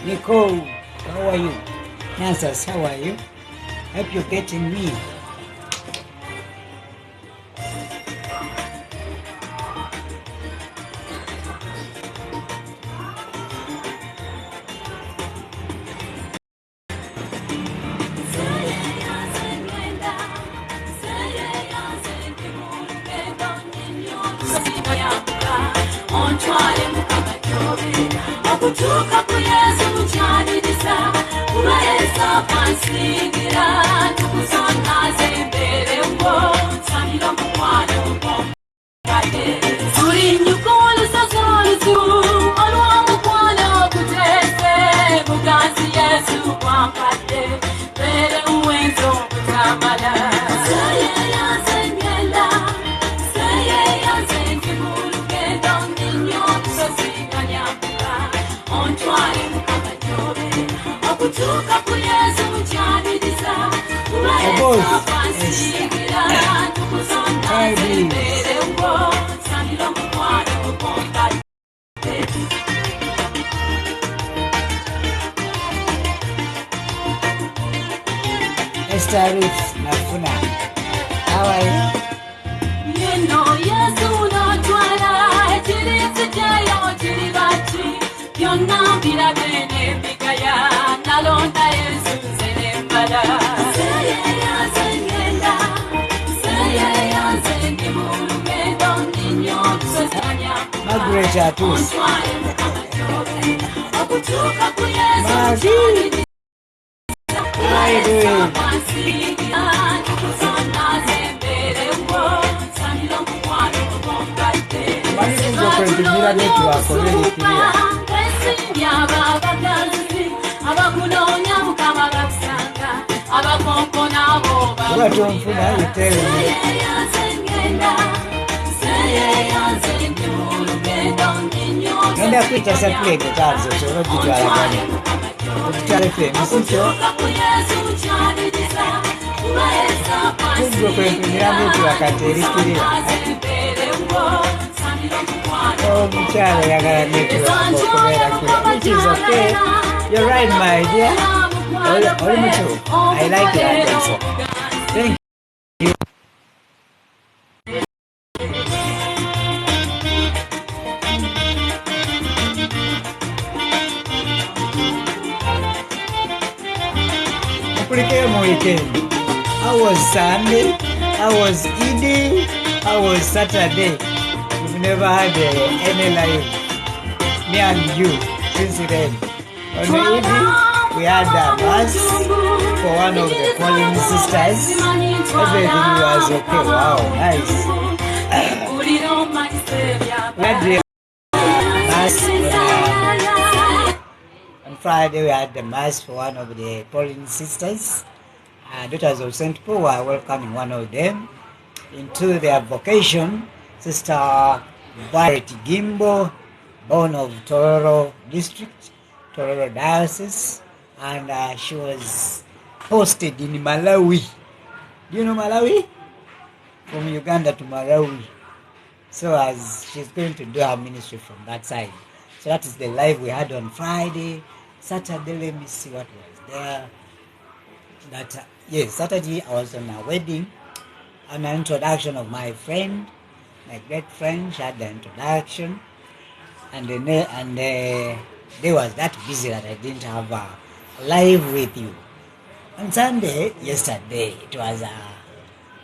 Nicole, how are you? Kansas, how are you? Hope you're getting me. Kutuka kuyezu mchaniriza Omuweereza pansingira Tukuzona zembere ngo Sanira mukwano ngomukade Turi nyukulu sazolizu Olwa mukwano kutese Muganzi Yesu kwampade Bere uwenzo kutamala Saye yaze ngenda Saye yaze ngimulu Gendo ninyo kusoziganya Okutuka kuyezu mchaniriza Omuweereza pansingira Tukuzona zembere ngo Sanira mukwano ngomukade Esther Ruth Nafuna, how are you? Yeno Yesu notwala Chirizi jayo chiribachi Yonna birabene bigaya Nalonda Yesu zelembala Seye yaze ngenda Seye yaze ngimulu Gendo ninyo kusozanya Margaret Atus. Okutuka kuyezu Margie. mchaniriza How are you doing? What you tell me? Nenda kuita Sapule kutazo choro kitwala gani? Kitwala femi sio? Kubwo kwempimira mtu akaterikirira. Omukyala yagala nekubera kule. Which is okay. You're right, my dear. Oli mutu. I like that also. Thank you. Weekend. I was Sunday, I was Eid, I was Saturday. We've never had any live, me and you, since then. On the evening, we had a mass for one of the calling sisters. Everything was okay. Wow, nice. We had the mass on Friday. We had the mass for one of the calling sisters. daughters of St. Paul were welcoming one of them into their vocation. Sister Barrett Gimbo, born of Tororo District, Tororo Diocese, and she was posted in Malawi. Do you know Malawi? From Uganda to Malawi. So as she's going to do her ministry from that side. So that is the live we had on Friday. Saturday, let me see what was there. Yes, Saturday I was on a wedding, an introduction of my friend, my great friend. She had the introduction, and they was that busy that I didn't have a live with you. On Sunday, yesterday, it was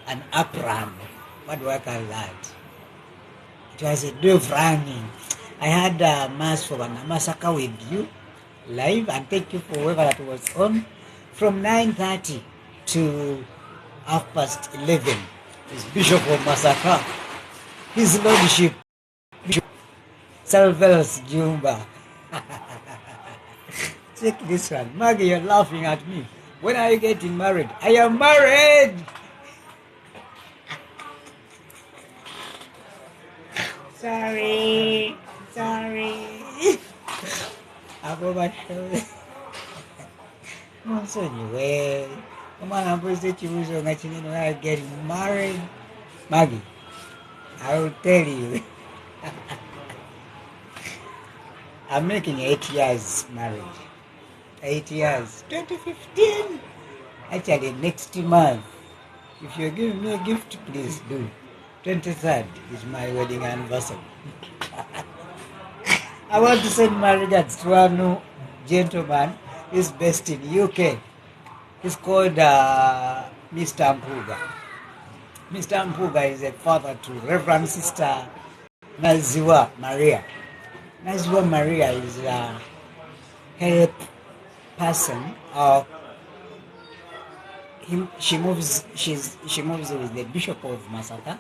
an up run. What do I call that? It was a day of running. I had a mass for Namasaka with you live, and thank you for whoever that was on from 9:30 to 11:30. Is Bishop of Masaka, His Lordship Bishop Salvelos Jumba. Check this one. Maggie, you're laughing at me. When are you getting married? I am married. Sorry. I'm over shoulder. So anyway, I'm getting married. Maggie, I will tell you. I'm making 8 years married. 8 years. 2015. Actually, next month. If you're giving me a gift, please do. 23rd is my wedding anniversary. I want to send my regards to one gentleman. He's based in UK. He's called Mr. Mpuga. Mr. Mpuga is a father to Reverend Sister Naziwa Maria. Naziwa Maria is a help person. She moves with the Bishop of Masaka,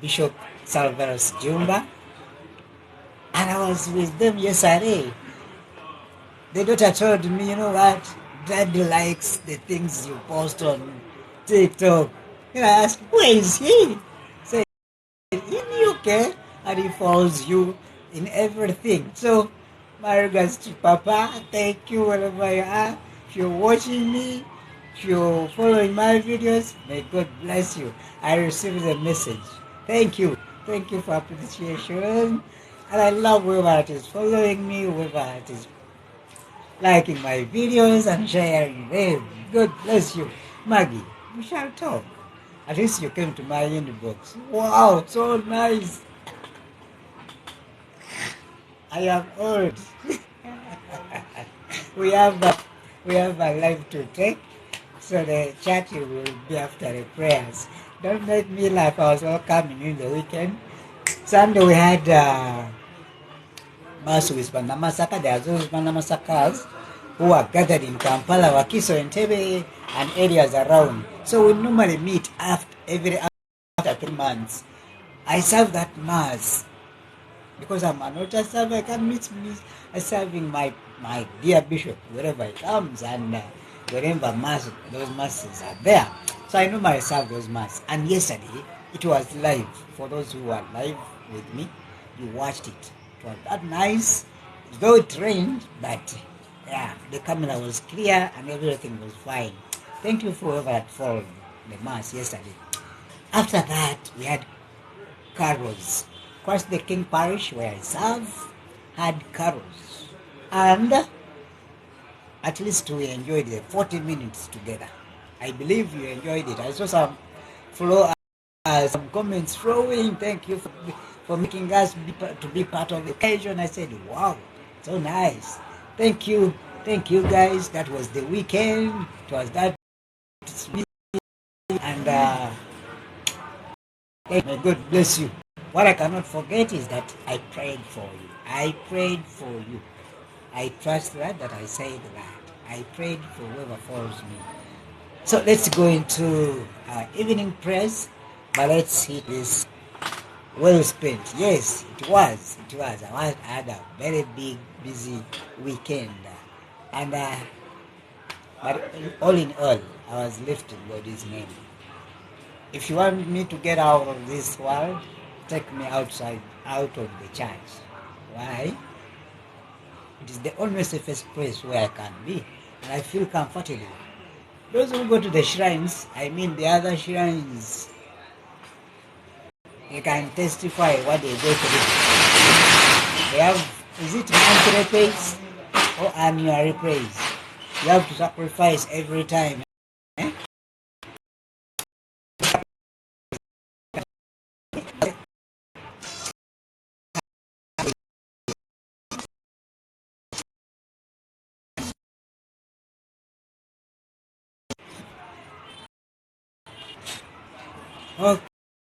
Bishop Salveros Jumba, and I was with them yesterday. The daughter told me, you know what, Daddy likes the things you post on TikTok. I asked, where is he? Say, in UK, and he follows you in everything. So, my regards to Papa. Thank you wherever you are. If you're watching me, if you're following my videos, may God bless you. I received the message. Thank you. Thank you for appreciation. And I love whoever it is following me, whoever it is liking my videos and sharing them. God bless you. Maggie, we shall talk. At least you came to my inbox. Wow, so nice. I am old. we have a life to take, so the chat will be after the prayers. Don't make me laugh. I was welcoming you in the weekend. Sunday we had mass with Namasaka. There are those Namasakas who are gathered in Kampala, Wakiso, Entebbe, and areas around. So we normally meet after 3 months. I serve that mass because I'm an altar server. I can meet me serving my dear bishop wherever he comes, and wherever those masses are there. So I normally serve those masses. And yesterday it was live. For those who were live with me, you watched it. It was that nice. Though it rained, but yeah, the camera was clear and everything was fine. Thank you for whoever had followed the mass yesterday. After that, we had carols. Christ the King Parish, where I serve, had carols. And at least we enjoyed the 40 minutes together. I believe you enjoyed it. I saw some comments flowing. Thank you for making us to be part of the occasion. I said, wow, so nice. Thank you guys. That was the weekend. It was that, and may God bless you. What I cannot forget is that I prayed for you. I trust that I said that. I prayed for whoever follows me. So let's go into evening prayers, but let's hit this well spent. Yes, it was. I had a very big, busy weekend. And But all in all, I was lifting God's name. If you want me to get out of this world, take me outside, out of the church. Why? It is the only safest place where I can be, and I feel comfortable. Those who go to the shrines, I mean the other shrines, they can testify what they go through. They have, is it monthly praise or annual praise? You have to sacrifice every time.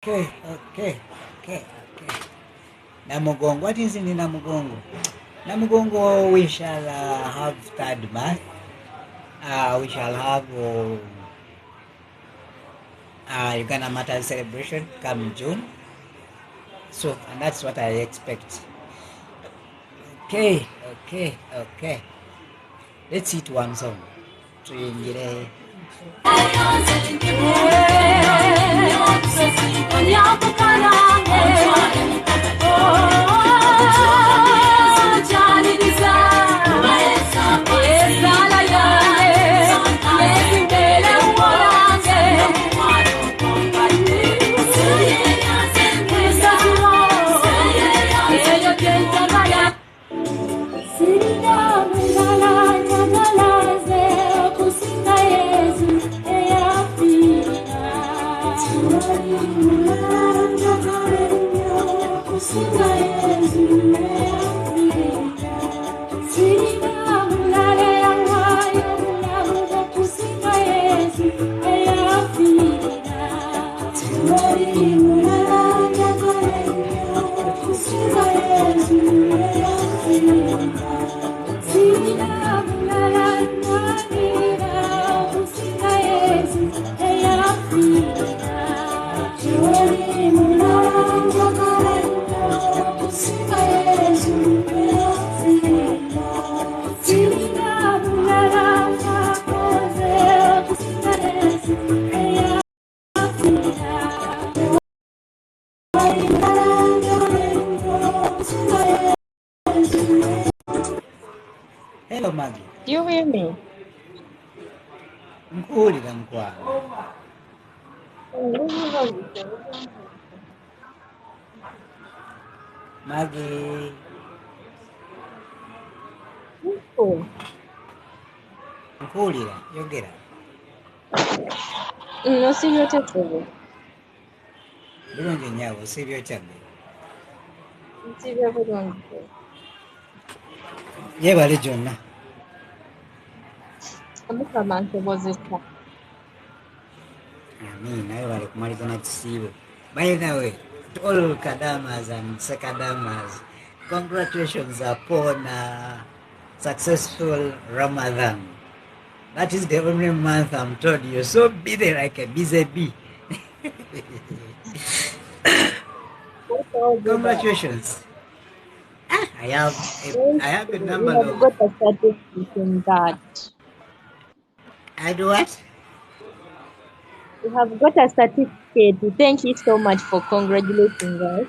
Okay. Namugongo. What is in Namugongo? Namugongo, we shall have third month. We shall have Uganda Matter celebration come June. So, and that's what I expect. Okay. Let's hit one song. Tuyingire. Hello, Maggie. Do you hear me? Nkuwulira mukwano. Maggie. Nkuwulira, yogera. Nosibyotefubu. Bulungi nnyo, osibyokyabbe. Nsibya bulungi. Yeebale gyonna. Omukama nsobozesa. Amiina, yeebale kumaliza na kisiibo. By the way, to all Kadamas and Sekadamas, congratulations upon a successful Ramadan. That is the only month I'm told you're so busy like a busy bee. Congratulations. I have a number You have of... got a certificate in that. I do what? You have got a certificate. Thank you so much for congratulating us.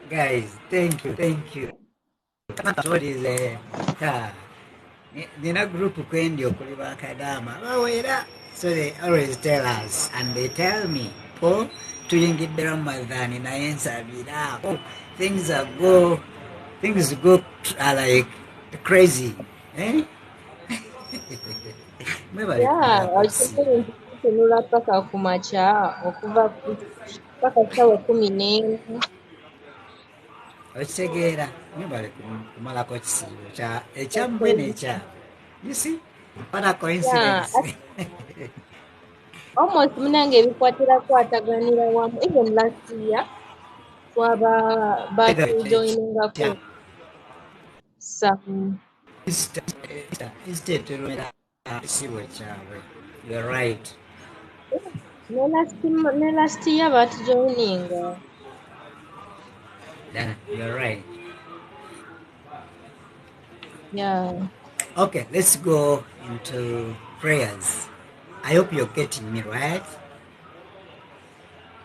Guys, thank you. What is Nina group kwendi okuli bakadama bawera, so they always tell us and they tell me, po tuyingidde Ramadhan naye nsabira, things go like crazy, eh? Yeah, tunula paka kumacha okuva paka sawa 11. Okitegeera mwebale kumalako kisiibo ekyammwe nekya. You see? What a coincidence. Yeah, almost munange ebikwatirakwataganira wamu. Even last year twaba batujoiningako some. Instead kisiibo kyabwe. You're right. Ne last year batujoininga. Yeah, you're right. Yeah. Okay, let's go into prayers. I hope you're getting me right.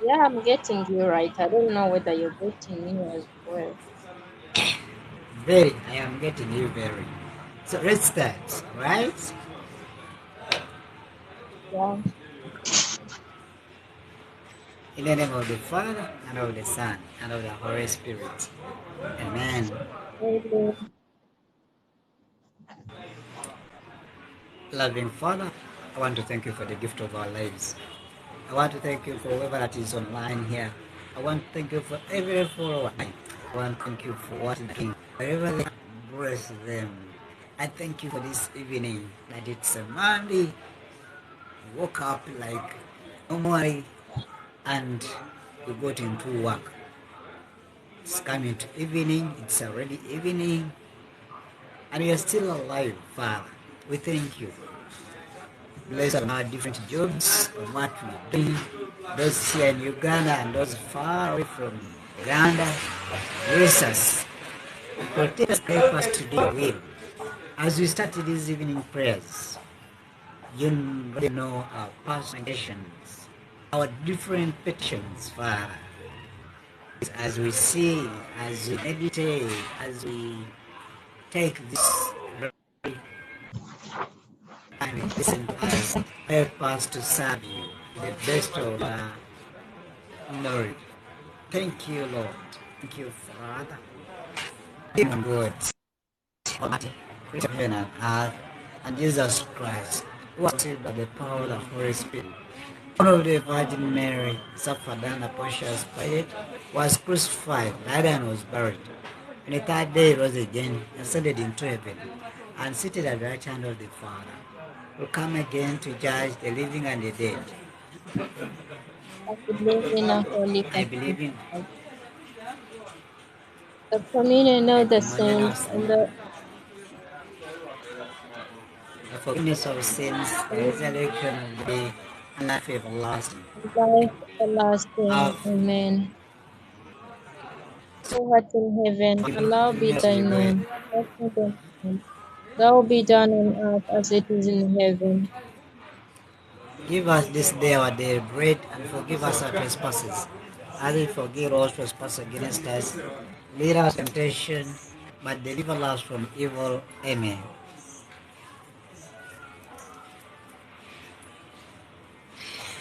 Yeah, I'm getting you right. I don't know whether you're getting me as well. Very, I am getting you very. So let's start, right? Yeah. In the name of the Father, and of the Son, and of the Holy Spirit. Amen. Amen. Loving Father, I want to thank you for the gift of our lives. I want to thank you for whoever that is online here. I want to thank you for every follower. I want to thank you for watching the King. Wherever they bless them. I thank you for this evening that it's a Monday. You woke up like normally and you got into work. It's coming to evening, it's already evening, and you're still alive, Father. We thank you. Bless our different jobs, of what we do, those here in Uganda and those far away from Uganda. Bless us. Protect us, help us to do your will. As we start these evening prayers, you already know our personal petitions, our different petitions, Father. As we see, as we meditate, as we take this time and listen to us, help us to serve you to the best of our knowledge. Thank you, Lord. Thank you, Father. Even God, Almighty, creator of heaven and earth, and Jesus Christ, who was saved by the power of the Holy Spirit. Son of the Virgin Mary, suffered under Pontius Pilate, was crucified, died and was buried. And the third day he rose again, ascended into heaven, and seated at the right hand of the Father, will come again to judge the living and the dead. I believe in a holy I believe Catholic in Church, the communion the of the communion of saints, and saints, the the forgiveness of sins, the resurrection of the day, and life everlasting. life everlasting. Our Amen. Who art in heaven, hallowed be thy name. Thy kingdom come. Thy will be done on earth as it is in heaven. Give us this day our daily bread, and forgive us our trespasses, as we forgive all trespass against us. Lead us into temptation, but deliver us from evil. Amen.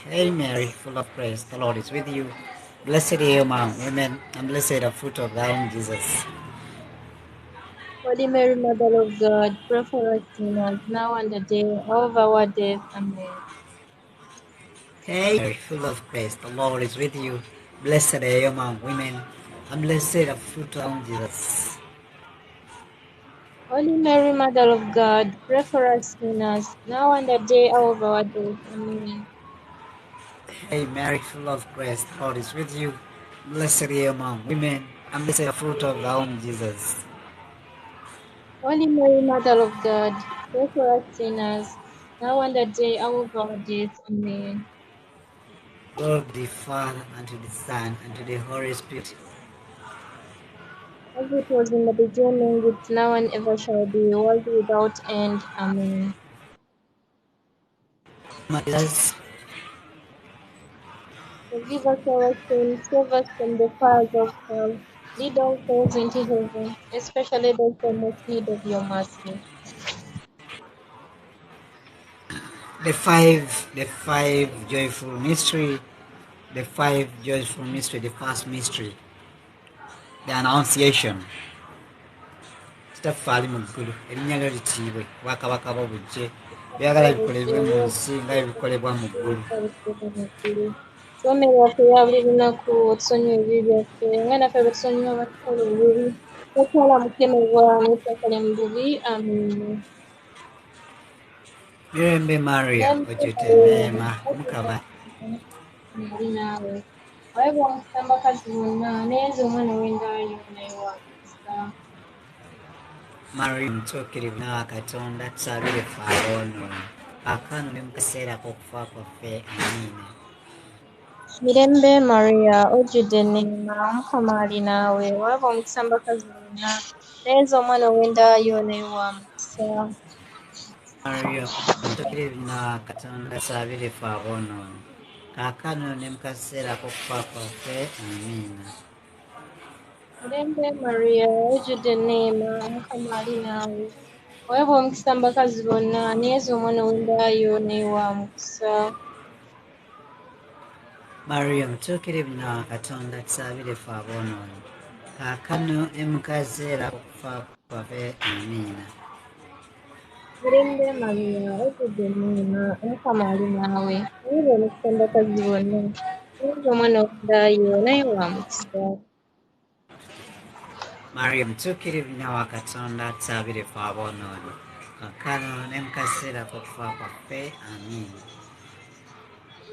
Hail Mary, full of grace, the Lord is with you. Blessed are you among women, and blessed the fruit of thy womb, Jesus. Holy Mary, Mother of God, pray for us sinners, now and at the day of our death. Amen. Hail Mary, full of grace, the Lord is with you. Blessed are you among women, and blessed the fruit of thy womb, Jesus. Holy Mary, Mother of God, pray for us sinners, now and at the day of our death. Amen. Hail Mary, full of grace, the Lord is with you. Blessed are you among women, and blessed the fruit of thy womb, Jesus. Holy Mary, Mother of God, pray for us sinners, now and at the day of our death. Amen. Glory to the Father, and to the Son, and to the Holy Spirit. As it was in the beginning, it's now and ever shall be, world without end. Amen. My Jesus, Forgive us our sins, save us from the fires of hell, lead all souls into heaven, especially those in most need of your mercy. the five joyful mystery, the first mystery, the Annunciation. Kitaffe ali mu ggulu, erinnya lyo litiibwe, bwakabaka bwo bujje, byagala bikolebwe mu nsi nga bwe bikolebwa mu ggulu. Soomera waffe ya buli lunaku otusonyiwa ebibi byaffe nga naffe bwe tusonyiwa abatukola ebibi, totwala mukemebwa n'ettaka mu bubi. Amen. Mirembe Maria, ojjudde neema, Mukama Ali naawe wayebwa omusamba bakazi bonna nayenza omwana w'endaayo naye wakisa. Maria omutuukirivu nawa Katonda, tusabire ffe aboonoonyi, kaakano ne mu kaseera k'okufa kwaffe. Amiina. Mirembe Maria, ojjudde enneema, Mukama ali naawe, wayebwa omusamba bakazi bonna nayenza omwana w'endaayo naye wa mukisa. Mario tukirina Katonda saabire ffe aboonoonyi kaakano ne mu kaseera k'okufa kwaffe amiina. Mulembe Maria, ojjudde enneema, Mukama ali naawe. Weebwa omukisa mu bakazi bonna, ne Yesu omwana w'endaayo naye wa mukisa. Mario mutuukirivu na Katonda tusaabire ffe aboonoonyi kaakano ne mu kaseera k'okufa kwaffe amiina. Mulembe Maria, ojjudde enneema, Mukama ali naawe. Weebwa omukisa mu bakazi bonna, ne Yesu omwana w'endaayo naye wa mukisa. Mario mutuukirivu wa Katonda tusaabire ffe aboonoonyi kaakano ne mu kaseera k'okufa kwaffe amiina.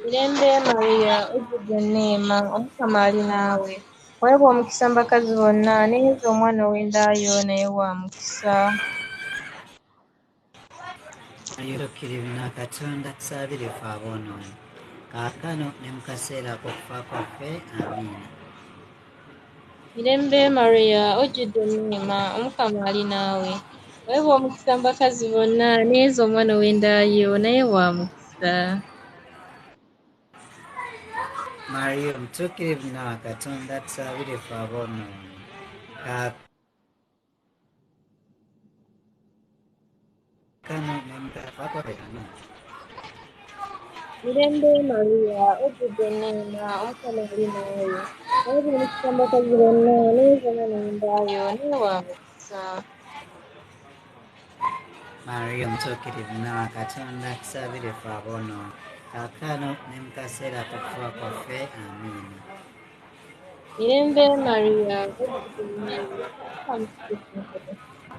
Mulembe Maria, ojjudde enneema, Omukama ali naawe. Weebwa omukisa mu bakazi bonna, ne Yesu omwana w'endaayo naye wa mukisa. Mario mutuukirivu na Katonda tusaabire ffe aboonoonyi kaakano ne mu kaseera k'okufa kwaffe amiina. Mirembe Maria, ojjudde enneema, Omukama ali naawe. Weebwa omukisa mu bakazi bonna, ne Yesu omwana w'endaayo naye wa mukisa. Mario mutuukirivu na Katonda tusaabire ffe aboonoonyi kaakano ne mu kaseera kwaffe amiina. Mirembe Maria, ojjudde enneema, Omukama ali naawe. Weebwa omukisa mu bakazi bonna, ne Yesu omwana w'endaayo naye wa mukisa. Mario mutuukirivu na Katonda tusaabire ffe aboonoonyi kaakano ne mu kaseera k'okufa kwaffe amiina. Mirembe Maria, ojjudde enneema, Omukama ali naawe.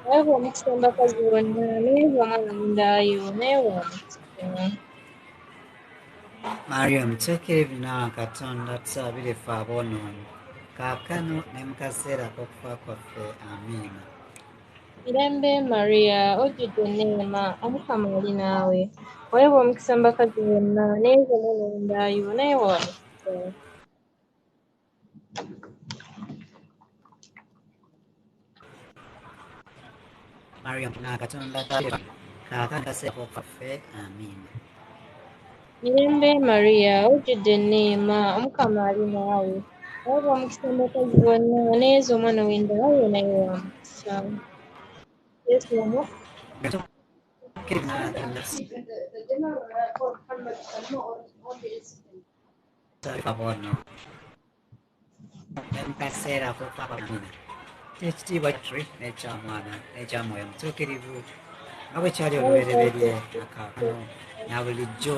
Weebwa omukisa mu bakazi bonna, ne Yesu omwana w'endaayo naye wa mukisa. Mario mutuukirivu na Katonda tusaabire ffe aboonoonyi kaakano ne mu kaseera k'okufa kwaffe amiina. Mirembe Maria, ojjudde enneema, Omukama ali naawe. Weebwa omukisa mu bakazi bonna, ne Yesu omwana w'endaayo naye wa mukisa. Mario na Katonda tusaabire kaakano ne mu kaseera k'okufa kwaffe amiina. Mirembe Maria, ojjudde enneema, Omukama ali naawe. Weebwa omukisa mu bakazi bonna, ne Yesu omwana w'endaayo naye wa mukisa. Yesu omwo. Mutuukirivu na Katonda tusaabire ffe aboonoonyi ne mu kaseera k'okufa kwaffe amiina. Ekitiibwa kitwe n'eky'Omwana n'eky'Omwoyo Mutuukirivu nga bwe kyali olubereberye akaakano na bulijjo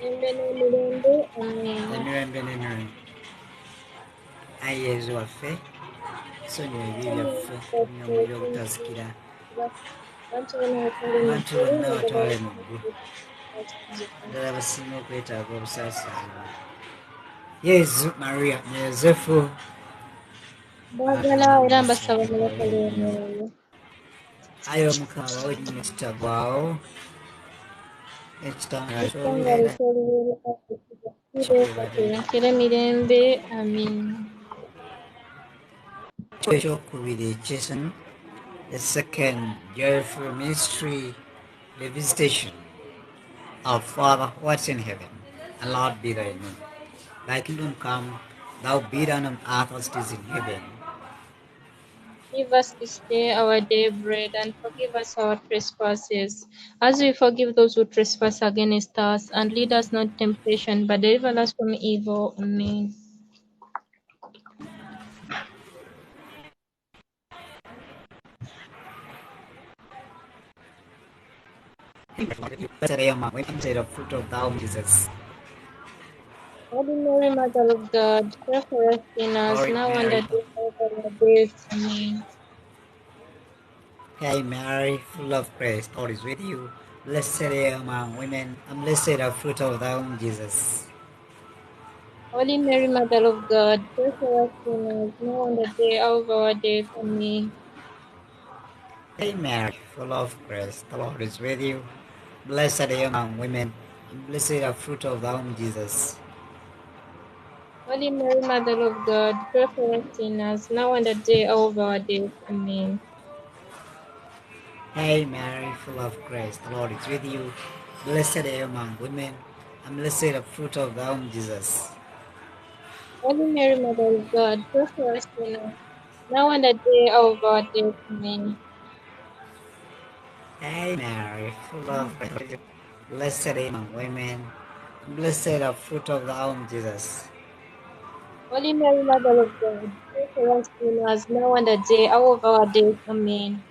Emirembe n'emirembe, amiina. emirembe n'emirembe. Ayi Yezu waffe tusonyiwe ebibi byaffe n'omuliro ogutazikira Abantu bonna abantu bonna batwale mu ggulu ddala basinga okwetaaga obusaasizibwa. Yezu, Maria ne Yozefu mbagala era mbasaba ne bakola omwoyo. ayi Omukama bawe nnyo ekitagwawo ekitangaala Ekitangaala ky'olubeerera ky'olubeerera katulenkere mirembe, amiina. ekyokubiri ekyesanu, the second joyful mystery, the visitation of Father who art in heaven, and Lord be thy name. Thy kingdom come, thou be done on earth as it is in heaven. Give us this day our daily bread, and forgive us our trespasses, as we forgive those who trespass against us. And lead us not into temptation, but deliver us from evil. Amen. Blessed are you among women, blessed the fruit of thy womb, Jesus. Holy Mary, Mother of God, pray for us sinners, Glory now and Mary. at the hour of our death. Amen. Hail Mary, full of grace, God is with you. Blessed are you among women, and blessed the fruit of thy womb, Jesus. Holy Mary, Mother of God, pray for us sinners, now and at the hour of our death. Amen. Hail Mary, full of grace, the Lord is with you. Blessed are you among women, and blessed the fruit of thy womb, Jesus. Holy Mary, Mother of God, pray for us sinners, now and at the hour of our death. Amen. Hail Mary, full of grace, the Lord is with you. Blessed are you among women, and blessed the fruit of thy womb, Jesus. Holy Mary, Mother of God, pray for us sinners, now and at the day of our death. Amen. Hail Mary, full of grace, blessed are you among women, and blessed the fruit of thy womb, Jesus. Holy Mary, Mother of God, pray for us sinners, now and at the day of our death. Amen.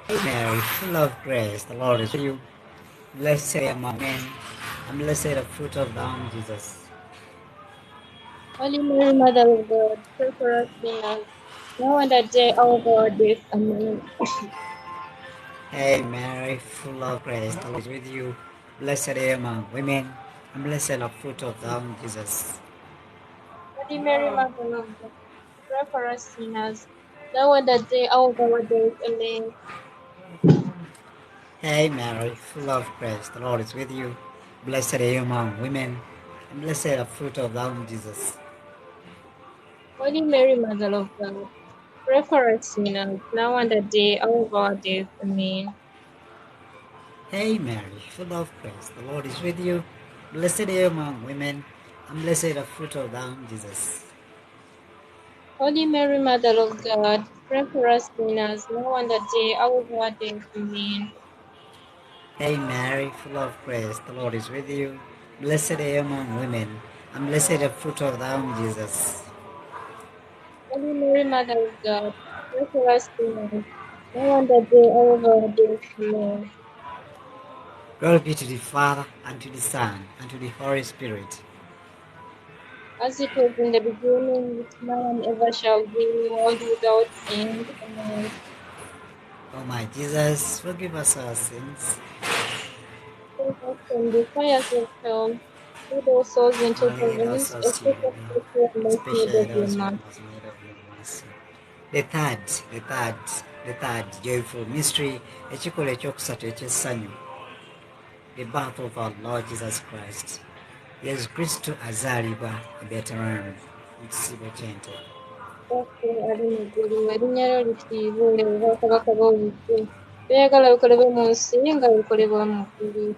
Hail Mary, full of grace, the Lord is with you. Blessed are you among men, and blessed the fruit of thy womb, Jesus. Holy Mary, Mother of God, pray for us sinners, now and at the day of our death. Amen. Hail Mary, full of grace, the Lord is with you. Blessed are you among women, and blessed the fruit of thy womb, Jesus. Holy Mary, Mother of God, pray for us sinners, now and at the day of our death. Amen. Hail Mary, full of grace, the Lord is with you. Blessed are you among women, and blessed the fruit of thy womb, Jesus. Holy Mary, Mother of God, pray for us sinners, now and at the day of our death. Amen. Hail Mary, full of grace, the Lord is with you. Blessed are you among women, and blessed the fruit of thy womb, Jesus. Holy Mary, Mother of God, pray for us sinners, now and at the day of our death. Amen. Hail Mary, full of grace, the Lord is with you. Blessed are you among women, and blessed the fruit of thy womb, Jesus. Holy Mary, Mother of God, pray for us sinners, now and at the day of our death. Amen. Glory be to the Father, and to the Son, and to the Holy Spirit. As it was in the beginning, is now, and ever shall be, world without end. Amen. O my Jesus, forgive us our sins. Save us from the fires of hell, lead all souls into Only lead heaven, us souls to especially heaven, those who are most need especially of your those who are mercy. most in need of your mercy. The third joyful mystery, ekikolo ekyokusatu ekyessanyu, the birth of our Lord Jesus Christ. Yesu Kristo azaalibwa e Betelehemu mu kisibo ky'ente. Kristo ali mu ggulu, erinnya lyo litiibwe, obwakabaka bwo bujje, byayagala bikolebwe mu nsi nga bikolebwa mu ggulu.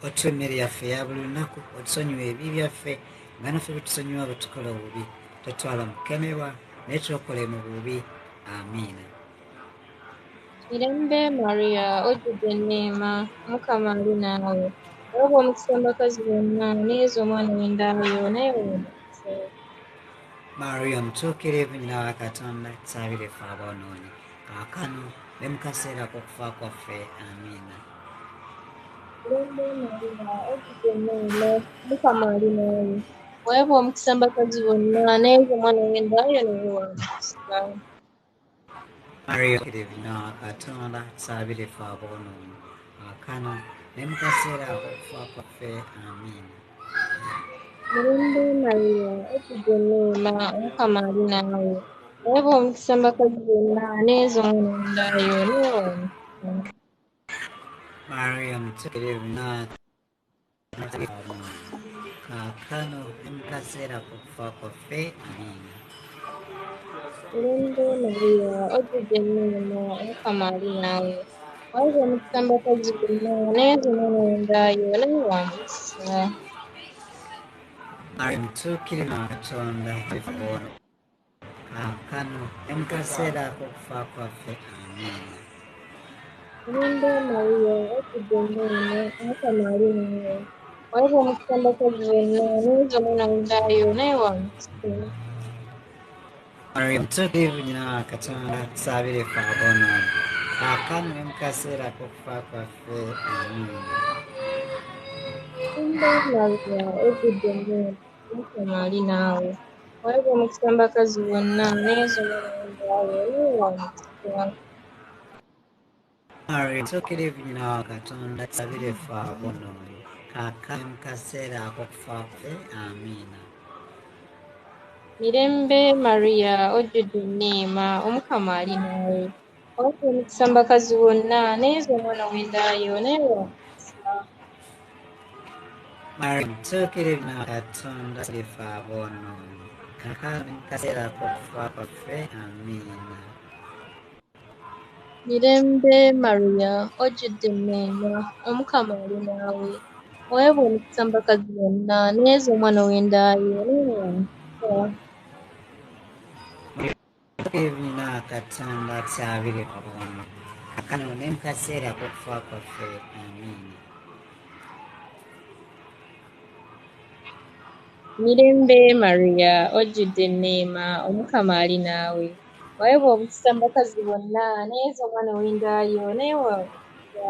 Otuwa emmere yaffe eya buli lunaku, otusonyiwa ebibi byaffe nga naffe bwe tusonyiwa bwe tukola obubi, totwala mu kukemebwa naye tulokole mu bubi. Amiina. Mirembe Maria, ojjudde enneema, Mukama ali naawe. Weebwa omukisa abakazi bonna, n'ezo omwana w'endaayo, naye weemukisa. Maria omutuukirivu nnyina wa Katonda, tusaabire ffe aboonoonyi, kaakano ne mu kaseera k'okufa kwaffe. Amiina. Mirembe Maria, ojjudde enneema, Mukama ali naawe. Weebwa omukisa abakazi bonna, n'ezo omwana w'endaayo, naye weemukisa. Maria omutuukirivu nnyina wa Katonda, tusaabire ffe aboonoonyi, kaakano ne mu kaseera k'okufa kwaffe. Amiina. Mirembe Maria, ojjudde enneema, Mukama ali naawe. Weebwa omukisa abakazi bonna, n'ezo omwana w'endaayo, naye weemukisa. Maria omutuukirivu nnyina wa Katonda, kaakano ne mu kaseera k'okufa kwaffe. Amiina. Mirembe Maria, ojjudde enneema, Mukama ali naawe. Weebwa omukisa abakazi bonna, n'ezo omwana w'endaayo, naye weemukisa. Maria omutuukirivu wa Katonda, tusaabire kaakano ne mu kaseera k'okufa kwaffe. Amiina. Mirembe Maria, ojjudde enneema, Mukama ali naawe. Weebwa omukisa abakazi bonna, n'ezo omwana w'endaayo, naye weemukisa. Maria omutuukirivu nnyina wa Katonda, tusaabire ffe aboonoonyi, kaakano ne mu kaseera k'okufa kwaffe. Amiina. Mirembe Maria, ojjudde enneema, Mukama ali naawe. Weebwa omukisa abakazi bonna, n'ezo omwana w'endaayo, naye weemukisa. Maria omutuukirivu nnyina wa Katonda, tusaabire ffe aboonoonyi, kaakano ne mu kaseera k'okufa kwaffe. Amiina. Mirembe Maria, ojjudde enneema, Omukama ali naawe. Weebwa omukisa abakazi bonna, n'ezo omwana w'endaayo, naye weemukisa. Maria omutuukirivu nnyina wa Katonda, tusaabire ffe aboonoonyi, kaakano ne mu kaseera k'okufa kwaffe. Amiina. Mirembe Maria, ojjudde enneema, Omukama ali naawe. Oweebwa omukisa mu bakazi bonna, n'ezo omwana ow'endaayo, n'owamukisa. Ebina Katonda kyabire kulwana kakano ne mu kaseera k'okufa kwaffe. Amiina. Mirembe Maria, ojjudde enneema, Omukama ali naawe. Oweebwa omukisa mu bakazi bonna, n'ezo omwana ow'endaayo, n'owamukisa.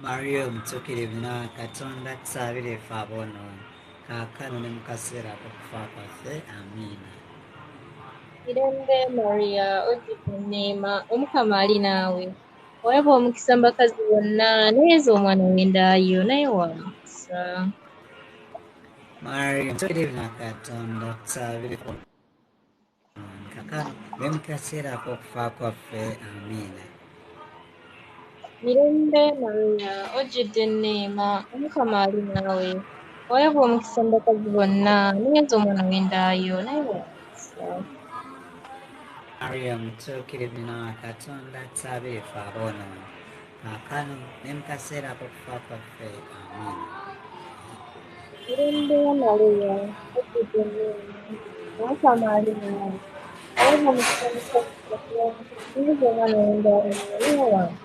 Maria omutuukirivu na Katonda tusabire ffe aboonoonyi kaakano ne mu kaseera k'okufa kwaffe. Amiina. Mirembe Maria, ojjudde enneema, Omukama ali naawe. Oweebwa omukisa mu bakazi bonna, n'ezo omwana ow'endaayo, naye wamukisa. Maria omutuukirivu na Katonda tusabire ffe kaakano ne mu kaseera k'okufa kwaffe. Amiina. Mirembe Maria, ojjudde enneema, Omukama ali naawe. Oweebwa omukisa mu bakazi bonna, n'ezo omwana w'endaayo, naye wamukisa. Maria omutuukirivu na Katonda tusabire ffe aboonoonyi kaakano ne mu kaseera k'okufa kwaffe. Amiina. Mirembe Maria, ojjudde enneema, Omukama ali naawe. Oweebwa omukisa mu bakazi bonna, n'ezo omwana w'endaayo, naye wamukisa.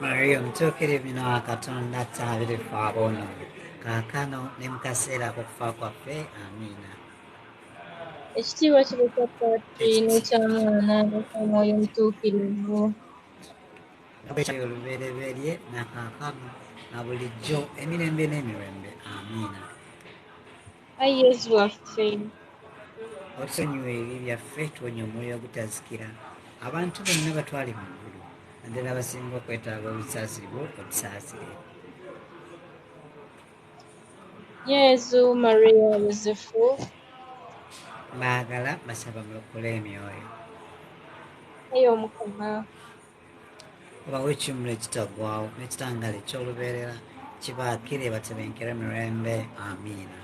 Maria omutuukirivu na Katonda tusabire ffe aboonoonyi kaakano ne mu kaseera k'okufa kwaffe. Amiina. Ekitiibwa kibe kya Taata n'ekya Mwana n'ekya Mwoyo Omutuukirivu. Ekyo olubereberye na kaakano na bulijjo emirembe n'emirembe. Amiina. Ayi Yesu waffe, otusonyiwa ebibi byaffe, tuwonya omwoyo ogutazikira, abantu bonna batwale mu ggulu, naddala abasinga okwetaaga obusaasire bwo otusaasire. Yesu, Maria, Yosefu, baagala basaba mulokole emyoyo. ayi Omukama, obawo ekimuli ekitaggwaawo n'ekitangaala eky'olubeerera kibaakire batebenkere mirembe. Amiina.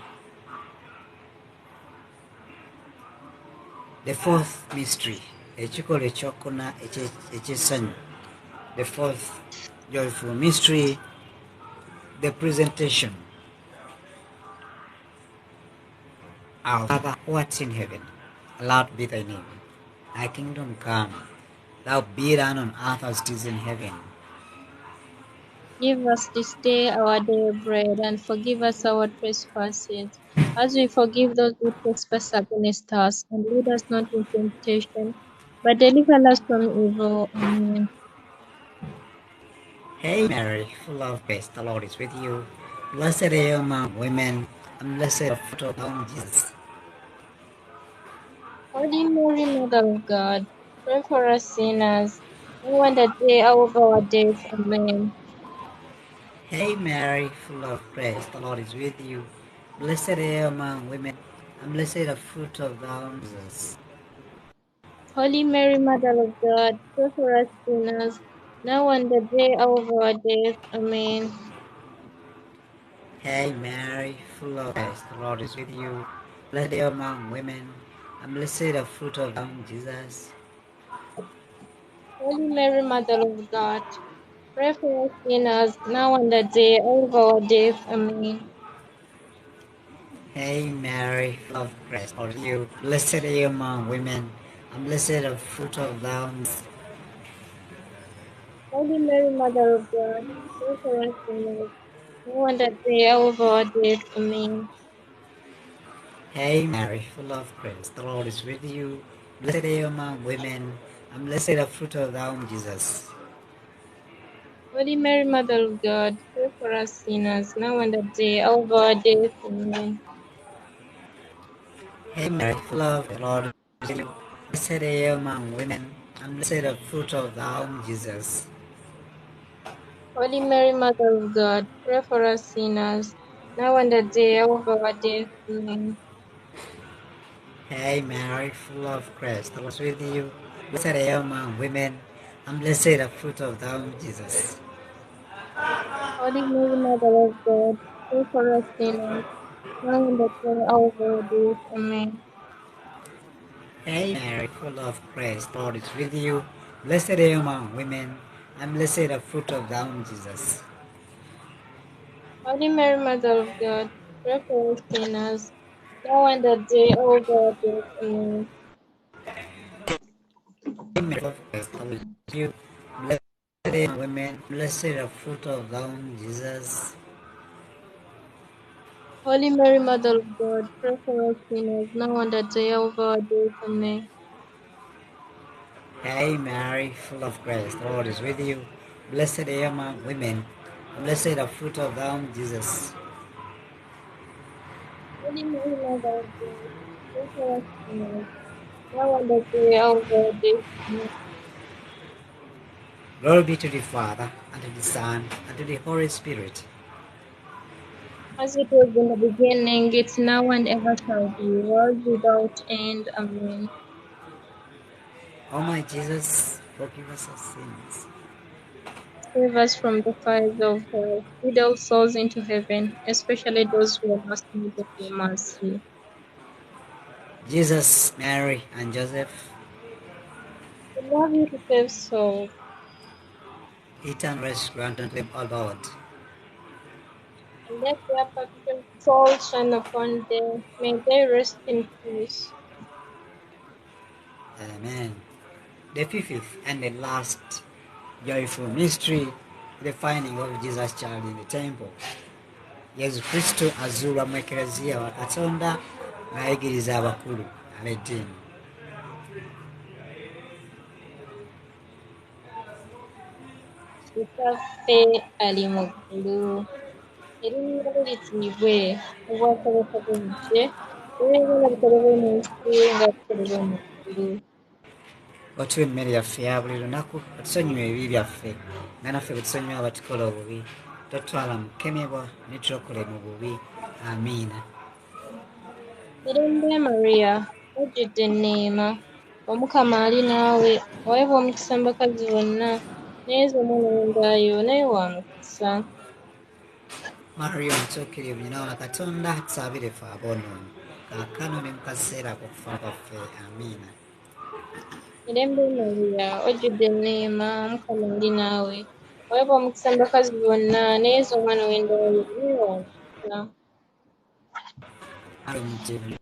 The fourth mystery, ekikolo ekyokuna ekyessanyu. The fourth joyful mystery, the presentation. Our Father who art in heaven, hallowed be thy name. Thy kingdom come, thou be done on earth as it is in heaven. give us this day our daily bread, and forgive us our trespasses, as we forgive those who trespass against us. And lead us not into temptation, but deliver us from evil. Amen. Hail Mary, full of grace, the Lord is with you. Blessed are you among women, and blessed is the fruit of thy womb, Jesus. Holy Mary, Mother of God, pray for us sinners, now and at the hour of our death. Amen. Hail Mary, full of grace, the Lord is with you. Blessed are you among women, and blessed is the fruit of thy womb, Jesus. Holy Mary, Mother of God, pray for us sinners, now and at the hour of our death. Amen. Hail Mary, full of grace, the Lord is with you. Blessed are you among women, and blessed is the fruit of thy womb, Jesus. Holy Mary, Mother of God, pray for us sinners, now and at the hour of our death. Amen. Hail Mary, full of grace, the Lord is with you. Blessed are you among women, and blessed is the fruit of thy womb, Jesus. Holy Mary, Mother of God, pray for us sinners, now and at the hour of our death. Amen. Hail Mary, full of grace, the Lord is with you. Blessed are you among women, and blessed is the fruit of thy womb, Jesus. Holy Mary, Mother of God, pray for us sinners, now and at the hour of our death. Amen. Hail Mary, full of grace, the Lord is with you. Blessed are you among women, and blessed is the fruit of thy womb, Jesus. Holy Mary, Mother of God, pray for us sinners, now and at the hour of our death. Amen. Hail Mary, full of grace, the Lord is with you. Blessed are you among women, and blessed is the fruit of thy womb, Jesus. Holy Mary, Mother of God, pray for us sinners, now and at the hour of our death. Amen. Hail Mary, full of grace, the Lord is with you. Blessed are you among women, and blessed the fruit of thy womb, Jesus. Holy Mary, Mother of God, pray for us sinners, now and at the day of our death. Amen. Amen. Full of grace, the Lord is with you. Blessed are you among women, blessed the fruit of thy womb, Jesus. Holy Mary, Mother of God, pray for us sinners, now and at the day of our death. Amen. Hail Mary, full of grace, the Lord is with you. Blessed are you among women, and blessed the fruit of thy womb, Jesus. Holy Mary, Mother of God, pray for us sinners, now and at the day of our death. Amen. Glory be to the Father, and to the Son, and to the Holy Spirit. As it was in the beginning, it's now and ever shall be, world without end. Amen. O my Jesus, forgive us our sins. Save us from the fires of hell. Lead all souls into heaven, especially those who are most in need of your mercy. Jesus, Mary, and Joseph, We love you to save souls, eternal rest grant unto them, O Lord. and let their perpetual souls shine upon them. May they rest in peace. Amen. The fifth and the last joyful mystery, the finding of Jesus child in the temple. Yesu Kristo azuulwa mu ekereziya wa Katonda ng'ayigiriza abakulu ab'eddiini. Kitaffe ali mu ggulu, erinnya lye litiibwe, obwakabaka bwe bujje, ebyoyagala bikolebwe mu nsi nga bikolebwa mu ggulu. Otuwa emmere yaffe eya buli lunaku, otusonyiwa ebibi byaffe nga naffe bwe tusonyiwa abatukola obubi, totwala mu kukemebwa ne tulokole mu bubi. Amiina. Mirembe Maria, wajjudde enneema, Omukama ali naawe, waweebwa omukisa mu bakazi bonna, n'ezo omwana w'endaayo naye wa mukisa. Maria omutuukirivu nyina wa Katonda, tusaabire ffe aboonoonyi, kaakano ne mu kaseera ak'okufa kwaffe. Amiina. Mirembe Maria, wajjudde enneema, Omukama ali naawe, waweebwa omukisa mu bakazi bonna, n'ezo omwana w'endaayo naye wa mukisa. Maria omutuukirivu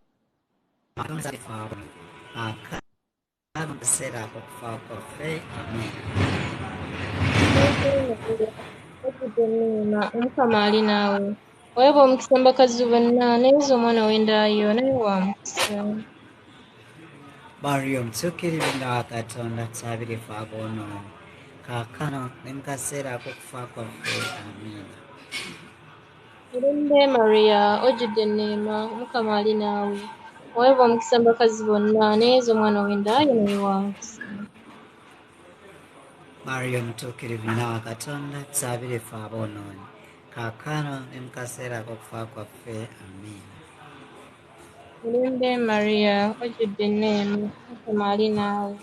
Katonda tusaabire ffe aboonoonyi, kaakano mu kaseera ak'okufa kwaffe. Amiina. Mirembe Maria, wajjudde enneema, Omukama ali naawe, waweebwa omukisa mu bakazi bonna, n'ezo omwana w'endaayo naye wa mukisa. Maria omutuukirivu nyina wa Katonda, tusaabire ffe aboonoonyi, kaakano ne mu kaseera ak'okufa kwaffe. Amiina. Mirembe Maria, wajjudde enneema, Omukama ali naawe, waweebwa omukisa mu bakazi bonna, n'ezo omwana w'endaayo naye wa mukisa. Maria omutuukirivu nyina wa Katonda, tusaabire ffe aboonoonyi, kaakano ne mu kaseera ak'okufa kwaffe. Amiina. Mirembe Maria, wajjudde enneema, Omukama ali naawe,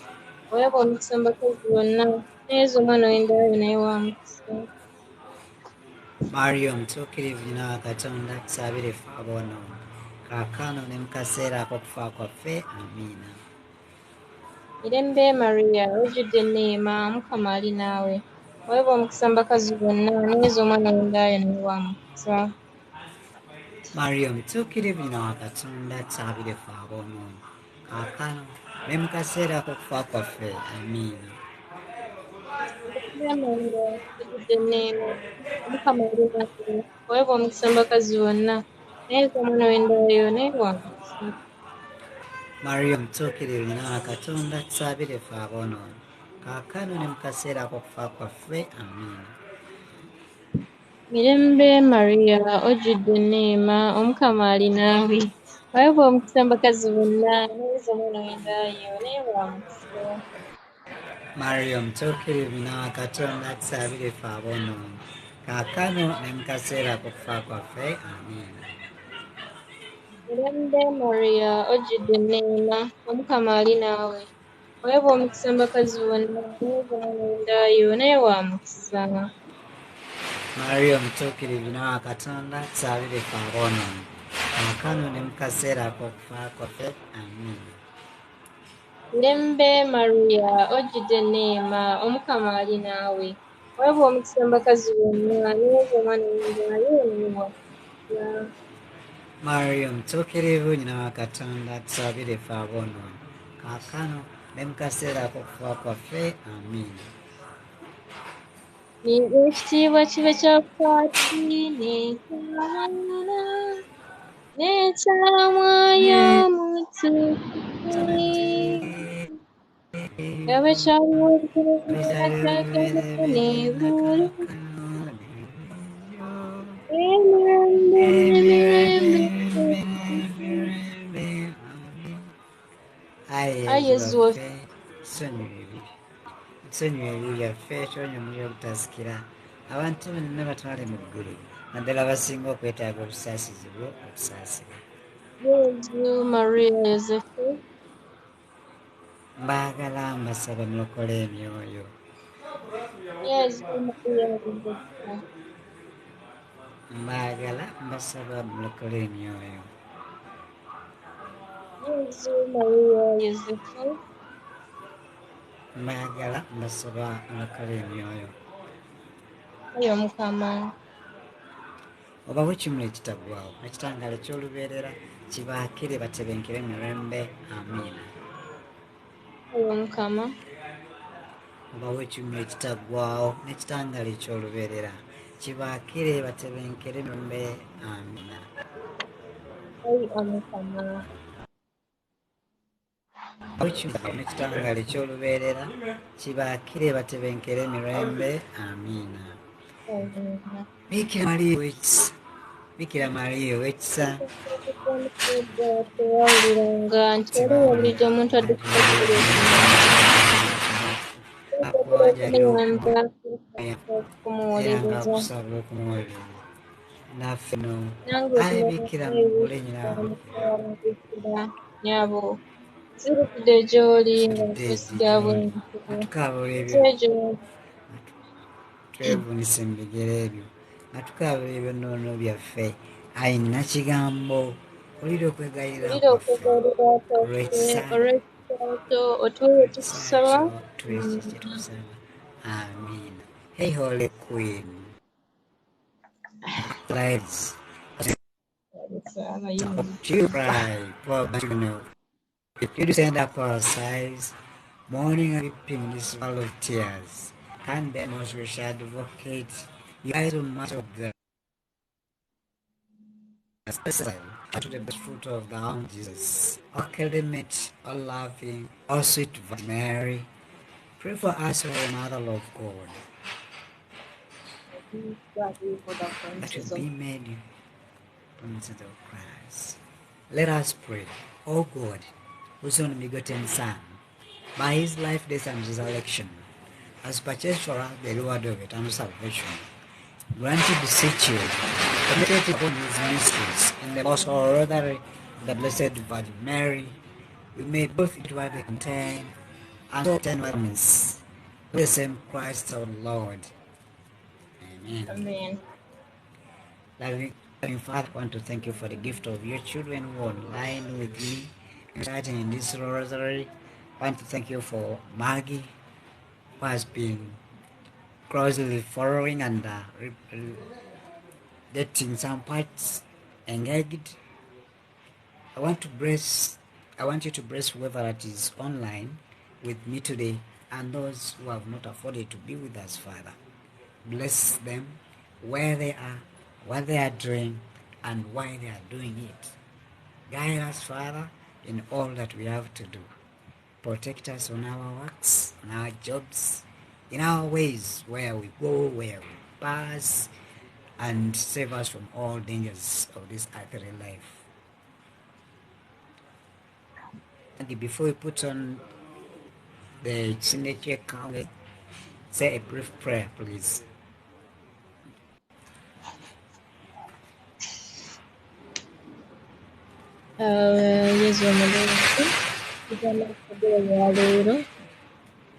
waweebwa omukisa mu bakazi bonna, n'ezo omwana w'endaayo naye wa mukisa. Maria omutuukirivu nyina wa Katonda, tusaabire ffe aboonoonyi, kaakano ne mu kaseera ak'okufa kwaffe. Amiina. Mirembe Maria, wajjudde enneema, Omukama ali naawe, waweebwa omukisa mu bakazi bonna, n'ezo omwana w'endaayo naye wa mukisa. Maria omutuukirivu nyina wa Katonda, tusaabire ffe aboonoonyi, kaakano ne mu kaseera ak'okufa kwaffe. Amiina. Mirembe Maria, wajjudde enneema, Omukama ali naawe, waweebwa omukisa mu bakazi bonna, n'ezo omwana w'endaayo naye wa mukisa. Maria omutuukirivu nyina wa Katonda, tusaabire ffe aboonoonyi, kaakano ne mu kaseera ak'okufa kwaffe. Amiina. Mirembe Maria, wajjudde enneema, Omukama ali naawe, waweebwa omukisa mu bakazi bonna, n'ezo omwana w'endaayo naye wa mukisa. Maria omutuukirivu nyina wa Katonda, tusaabire ffe aboonoonyi, kaakano ne mu kaseera ak'okufa kwaffe. Amiina. Mirembe Maria, wajjudde enneema, Omukama ali naawe, waweebwa omukisa mu bakazi bonna, n'ezo omwana w'endaayo naye wa mukisa. Maria omutuukirivu nyina wa Katonda, tusaabire ffe aboonoonyi, kaakano ne mu kaseera ak'okufa kwaffe. Amiina. Lembe Maria, ojjidde neema, Omukama ali naawe. Weebwa omukisa mu bakazi bonna, neweebwa omwana w'enjala yeewuunywa. Maria omutuukirivu nnyina wa Katonda tusabire ffe aboonoonyi kaakano ne mu kaseera ak'okufa kwaffe amiina. Ekitiibwa kibe kya Paati n'eky'Omwana n'ekya Mwoyo Omutukuvu. Yabe kyaliwo ekyateekebwa n'ebuli emirembe n'emirembe. Ayi Yesu waffe, tusonyiwe ebibi byaffe twonya omuliro ogutasikira abantu bonna batwale mu ggulu naddala abasinga okwetaaga obusaasizi bwo okusaasira. Yesu Maria Yosefu, Mbaagala mbasaba mulokole emyoyo. Yesu Maria Yosefu, Mbaagala mbasaba mulokole emyoyo. Yesu Maria Yosefu, Mbaagala mbasaba mulokole emyoyo. oyo Mukama. Obawe ekimuli ekitaggwaawo n'ekitangaala eky'olubeerera kibaakire batebenkere emirembe amiina. Oyo Mukama. Obawe ekimuli ekitaggwaawo n'ekitangaala eky'olubeerera kibaakire batebenkere emirembe amiina. Oyo Omukama. Obawe ekimuli n'ekitangaala eky'olubeerera kibaakire batebenkere emirembe amiina. Bikira Maria ow'ekisa, Bikira Maria ow'ekisa, tewawuliranga nti waliwo bulijjo omuntu adduka okumuyamba okumuwolereza. akusaba okumuwolereza naffe no Nange ayi Bikira mugule nyinawo nyabo zirukidde gy'oli nga nkwesiga bwentyo atukaabula ebyo ekyo twevunisa mu bigere ebyo nga tukaabula ebyonoono byaffe ayi nakigambo olira okwegayirira kwaffe olw'ekisaato otuwe tukusaba. tukusaba amiina. Hey Holy Queen, lives you cry for you descend up our sighs, mourning and weeping in this valley of tears. Can the most we shall advocate you eyes of much of the to the best fruit of the arm Jesus. O clement, O loving, O sweet Virgin Mary, pray for us, O Mother of God, that will be made promises of Christ. Let us pray. O God, whose only begotten Son, by his life, death, and resurrection, has purchased for us the reward of eternal salvation, grant, we beseech you, to meditate upon his mysteries in the most holy rosary of the Blessed Virgin Mary, we may both eat what they contain and obtain witness with the same Christ our Lord. Amen. Amen. Loving Father, I want to thank you for the gift of your children who are online with me, reciting in this rosary. I want to thank you for Maggie, who has been closely following and getting some parts engaged. I want you to bless whoever that is online with me today and those who have not afforded to be with us, Father. Bless them where they are, what they are doing, and why they are doing it. Guide us, Father, in all that we have to do. Protect us on our works, on our jobs, in our ways, where we go, where we pass, and save us from all dangers of this earthly life. And before we put on the signature count, say a brief prayer, please. Yesu omulungi tugenda okugoberera ya leero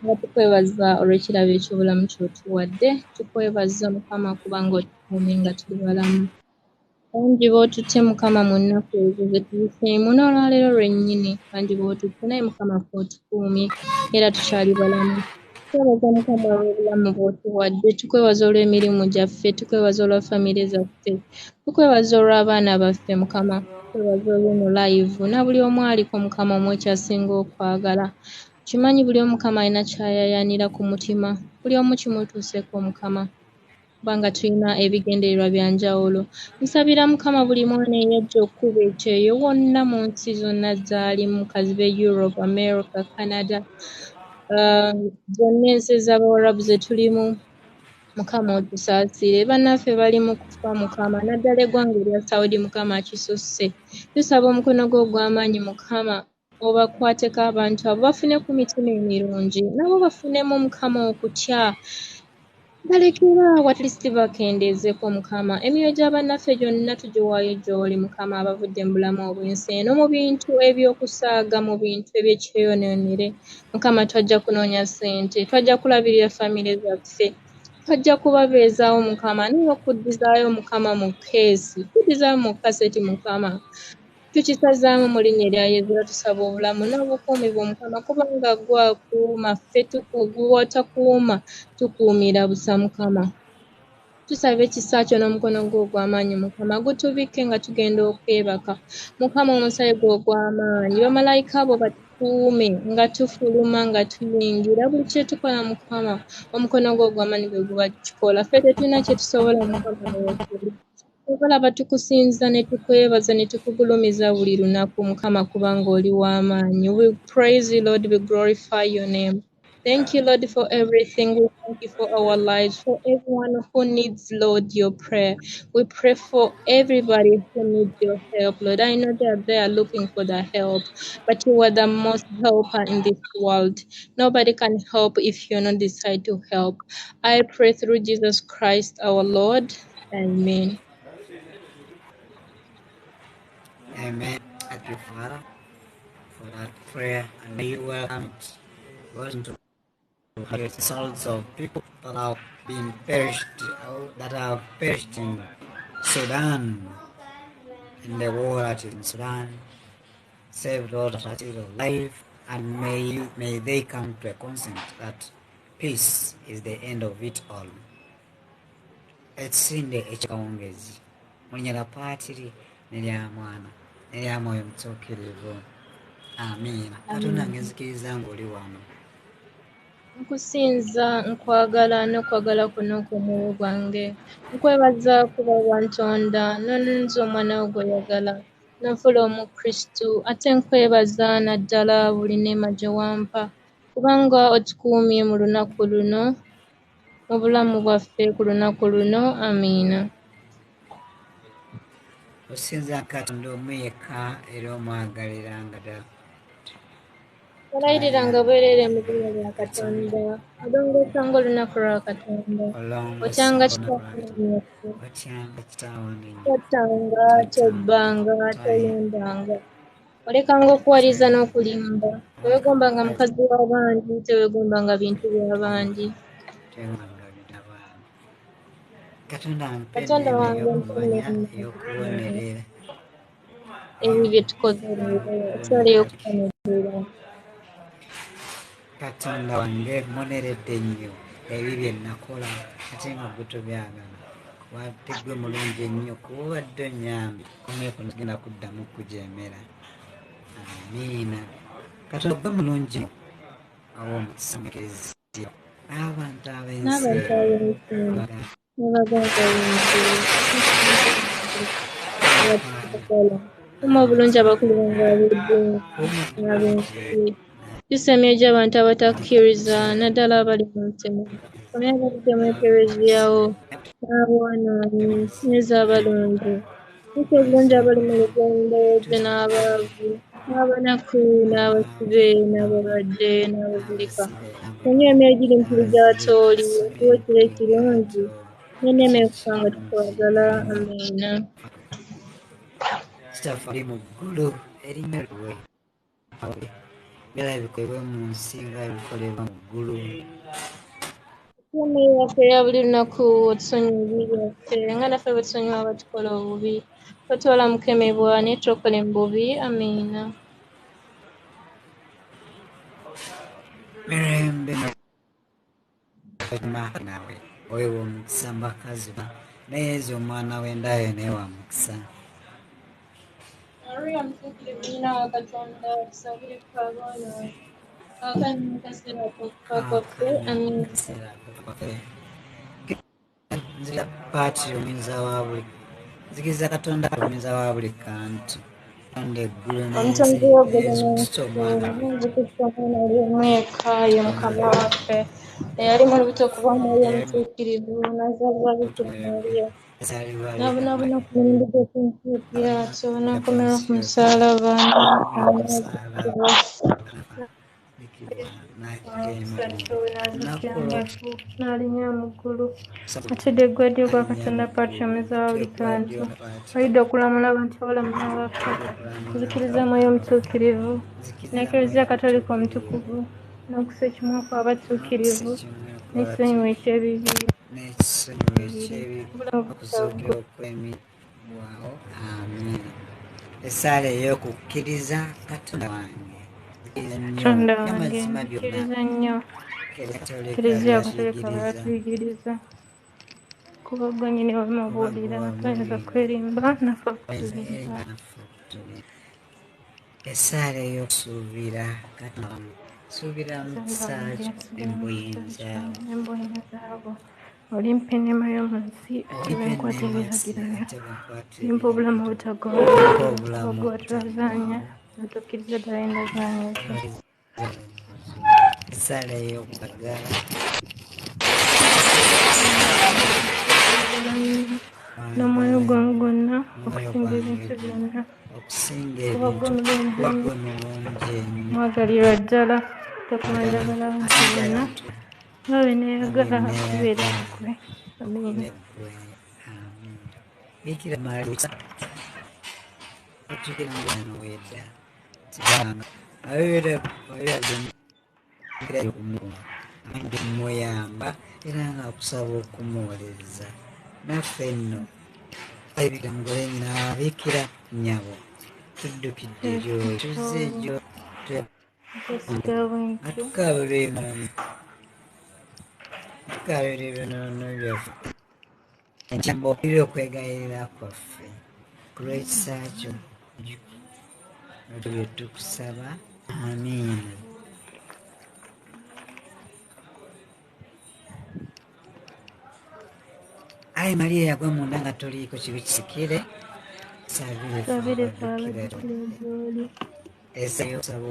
nga tukwebaza olw'ekirabo eky'obulamu ky'otuwadde. Tukwebaza Mukama kubanga otukuumye nga tuli balamu. Bangi b'otutte Mukama mu nnaku ezo ze tuyiseemu n'olwaleero lwennyini, bangi b'otutte naye Mukama ffe otukuumye era tukyali balamu. Twebaza Mukama olw'obulamu bw'otuwadde, tukwebaza olw'emirimu gyaffe, tukwebaza olwa famire zaffe, tukwebaza olw'abaana baffe Mukama, tukwebaza olw'eno live na buli omu aliko Mukama omwe kyasinga okwagala. Kimanyi buli omu Mukama alina ky'ayaayaanira ku mutima, buli omu kimutuuseko Mukama. Kubanga tulina ebigendererwa bya njawulo. Nsabira Mukama buli mwana eyajja okukuba ekyeyo wonna mu nsi zonna z'alimu, kazibe Europe, America, Canada, zonna ensi ez'Abawarabu ze tulimu, Mukama otusaasire. Bannaffe bali mu kufa Mukama, naddala eggwanga erya Saudi Mukama akisusse. Tusaba omukono gwo ogw'amaanyi Mukama obakwateko abantu abo bafune ku mitima emirungi, nabo bafunemu Mukama okutya. Balekera awo at least bakendeezeeko Mukama. Emyoyo gya bannaffe gyonna tugiwaayo gy'oli Mukama abavudde mu bulamu obw'ensi eno mu bintu eby'okusaaga, mu bintu eby'ekyeyonoonere. Mukama twajja kunoonya ssente, twajja kulabirira famire zaffe, twajja kubabeezaawo Mukama naye okuddizaayo Mukama mu keesi, kuddizaayo mu kaseti Mukama. Tukisazaamu mu linnya erya Yesu era tusaba obulamu n'obukuumi bw'Omukama kubanga ggwe akuuma, ffe gw'otakuuma tukuumira busa Mukama. Tusaba ekisa kyo n'omukono gwo ogw'amaanyi Mukama gutubikke nga tugenda okwebaka. Mukama omusaayi gwo ogw'amaanyi, bamalayika abo batukuume nga tufuluma, nga tuyingira, buli kye tukola Mukama omukono gwo ogw'amaanyi gwe guba kikola. Ffe tetulina kye tusobola Mukama newaggulu. Tubalaba tukusinza ne tukwebaza ne tukugulumiza buli lunaku Mukama kubanga oli w'amaanyi. We praise you Lord, we glorify your name. Thank you Lord for everything. We thank you for our lives, for everyone who needs Lord your prayer. We pray for everybody who needs your help Lord. I know they are looking for the help, but you are the most helper in this world. Nobody can help if you not decide to help. I pray through Jesus Christ our Lord. Amen. Amen. Thank you, Father, for that prayer, and may you welcome it. Goes into the souls of people that have been perished, that have perished in Sudan, in the war that is in Sudan. Save those that are still alive, and may they come to a consent that peace is the end of it all. Etsinde Ky'Ekawungeezi mulinnya lya Paatiri ne lya Mwana ne lya Mwoyo Mutuukirivu. Amiina. Katonda ngenzikiriza ng'oli wano. Nkusinza, nkwagala n'okwagala kuno okw'omwoyo gwange. Nkwebaza kuba wantonda n'onunza omwana wo gw'oyagala n'onfuula omukristu, ate nkwebaza naddala buli neema gye wampa kubanga otukuumye mu lunaku luno, mu bulamu bwaffe ku lunaku luno. Amiina. Osinza Katonda omu yekka era omwagalira nga ddala. Olayirira nga bwereere mu linnya lya Katonda, olongoosa ng'olunaku lwa Katonda, otyanga kitaawo, Otyanga kitaawo n'ennyoko, tottanga, tobbanga, toyendanga, olekanga okuwaliza n'okulimba, teweegombanga mukazi w'abandi, teweegombanga bintu by'abandi. teewanga bitabaana. Katonda mpe Katonda enneema wange ey'okumanya, mpa ey'okubonerera. ebyo bye tukoze leero, osaleyo okubonerera. Katonda wange mmoneredde nnyo ebi bye nakola ate nga ggwe tobyagala. Wadde ggwe mulungi ennyo kuba obadde onnyambi, komeko tugenda kuddamu kujeemera. Amiina. Katonda ggwe mulungi nnyo awo omukisa mu Eklezia. Abantu ab'ensi N'abantu ab'ensi n'abagonza bintu abatukola kuuma obulungi abakulu bange ab'eddiini n'ab'ensi. Tusa emyoyo gy'abantu abatakkiriza naddala abali mu ntemu, omyoyo abavudde mu Eklezia n'aboonoonyi n'ez'abalonzi. Tusa obulungi abali mu lugendo n'abaavu n'abanaku n'abasibe n'abalwadde n'abazirika. Omyoyo emyoyo giri mu kiri gy'atooli okuwa ekiro ekirungi n'enneema y'okufa nga tukwagala. Amiina. Kitaffe ali mu ggulu, erinnya lye birala bikolebwe mu nsi nga bikolebwa mu ggulu. yaffe ya buli lunaku otusonyiwa ebibi byaffe nga naffe bwe tusonyiwa abatukola obubi totoola mukemebwa naye tokole mu bubi amiina Mirembe nawe oyo omukisa mbakazi naye ezo omwana w'endaayo naye wa mukisa. Maria mutuukirivu nnyina wa Katonda tusabireko abaana kaakano mu kaseera k'okufa kwaffe amiina nzira paati omuyiza wa buli nzikiriza Katonda omuyiza wa buli kantu Katonda eggulu n'ensi omutonzi w'eggulu Yesu Kristo n'ensi omwana n'enzikiza omwana oli omu yekka ye mukama waffe eyali mu lubuto okuva omwoyo omutuukirivu n'azaalibwa Bikira Mariya n'abonaabona ku mulundi gw'okunsi Piraato n'akomerwa ku musaalaba n'azuukizibwa n'azuukyangafu n'alinnya mu ggulu atudde eggwadyo gwa Katonda paati omuyiza wa buli kantu olidde okulamula abantu abalamu n'abafu nzikiriza mwoyo omutuukirivu n'eklezia katolika omutukuvu n'okusa ekimu kw'abatuukirivu n'ekisonyiwo eky'ebibi okuzuukira okwemibwawo amiina essaala ey'okukkiriza Katonda wange Katonda wange nzikiriza nnyo eklezia katolika bw'atuyigiriza kuba gwe nnyini wamubuulira tuyinza kwerimba naffe okutulimba essaala ey'okusuubira Katonda suubira mu kisaajo emboyina zaabo olimpa ennema y'omu nsi olimpa ebiragiro olimpa obulamu obutagonda ogwatulazaanya otukkiriza ddala endazaanya ezo essaala ey'okwagala n'omwoyo gwange gwonna okusinga ebintu byonna kuba gwe mulungi mwagalirwa ddala tokumanjagala abantu bonna nga bwe neeyagala okubeera gwe amiina Bikira Mariya otukira ngano wedda muyamba era nga akusaba okumuwoleza naffe nno ebira mugole nyina wabikira nyabo tuddukidde gyo tuzze gyo tukabira ebinoono byaffe enkyamba okiri okwegayirira kwaffe ku lw'ekisa kyo bye tukusaba amiina ayi Mariya yagwa munda nga toliiko kibi kisikire sabire faabadukira gy'oli esa yosaba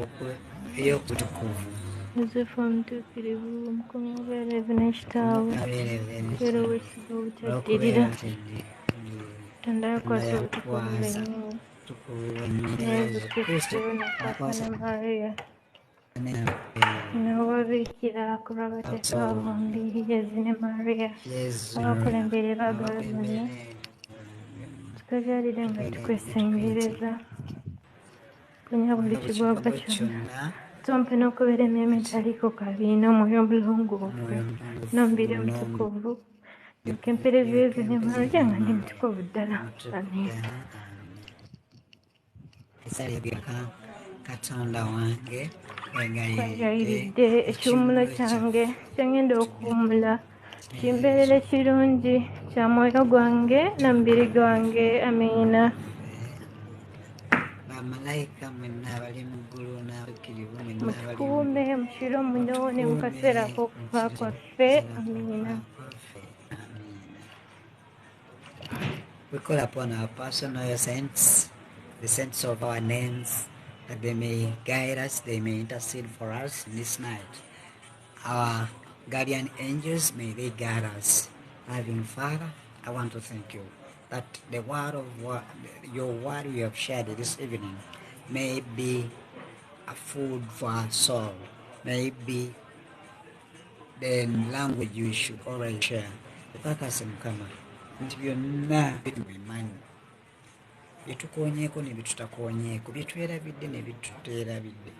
ey'okutukuvu yosefu omutuukirivu omukomi obubeerevu n'ekitaawe era ow'ekisa obutaddirira Katonda yakwasa obutukuvu bwennyini Yesu Kristo n'akwasa ne Mariya n'owabiikira ku lw'abateesa bombi Yezu ne Mariya abakulemberera agala bonna tukabyalire nga tukwesengereza kunya buli kigwagwa kyonna tompe n'okubeera emmeeme etaliiko kabi n'omwoyo omulongoofu n'omubiri omutukuvu nkempereza Yezu ne Mariya nga ndi mutukuvu ddala amiina Katonda wange wegayiridde ekiwummulo kyange kyengenda okuwummula kimbeerere kirungi kya mwoyo gwange n'omubiri gwange amiina bamalayika mwenna abali mu ggulu n'abakirivu mutukuume mu kiro muno ne mu kaseera k'okufa kwaffe amiina We call upon our personal saints, the saints of our names, that they may guide us, they may intercede for us in this night. Our guardian angels, may they guide us. Loving Father, I want to thank you that the word of your word you have shared this evening may be a food for our soul, may it be the language you should already share. Nti byonna bimanyi byetukoonyeeko ne bitutakoonyeeko byetwerabidde ne bituteerabidde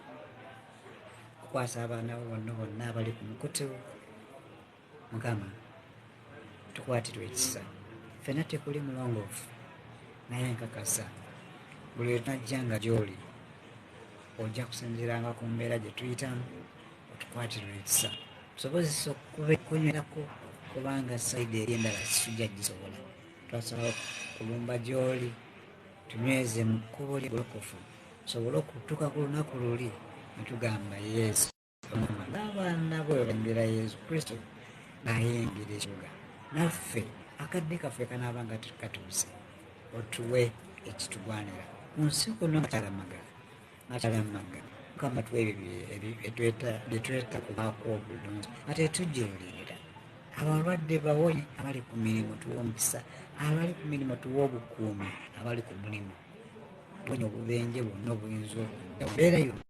kukwasa abaana bo bonna abali ku mukutu Mukama tukwatirwe ekisa ffenna tekuli mulongoofu naye nkakasa buli lwetunajjanga gy'oli ojja kusinziiranga ku mbeera gye tuyitamu otukwatirwe ekisa tusobozesa okunywerako kubanga sayidi eri endala tujja gisobola twasobola kulumba gy'oli tunyweze mu kkubo ly'obulokofu tusobole okutuuka ku lunaku luli ne tugamba yesu n'abaana bwe balembera yesu kristo ng'ayingira ekibuga naffe akadde kaffe kanaaba nga katuuse otuwe ekitugwanira mu nsi kuno nga kyalamaga mukama tuwe ebyo byetweta kubaako obulungi ate tujjuulirira abalwadde bawonye abali ku mirimu tuwe omukisa abali ku mirimu tuwe obukuumi abali ku mulimu tuwonye obubenje bwonna obuyinza okumbeera yonna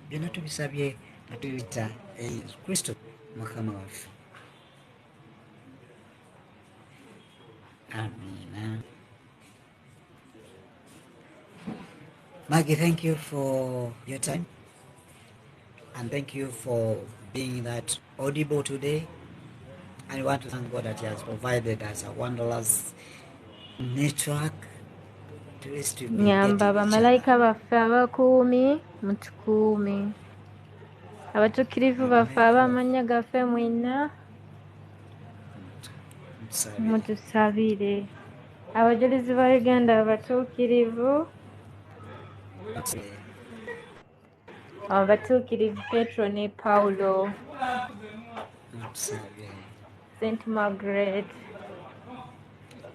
byonna tubisabye nga tuyita yesu kristo mukama waffe amina. Maggie, thank you for your time and thank you for being that audible today. And we want to thank God that He has provided us a wondrous network to us to be nyamba bamalayika baffe abakuumi mutukuumi abatuukirivu baffe ab'amannya gaffe mwenna mutusabire abajulizi ba Uganda abatuukirivu abatuukirivu Petro ne Paulo, St. Margaret,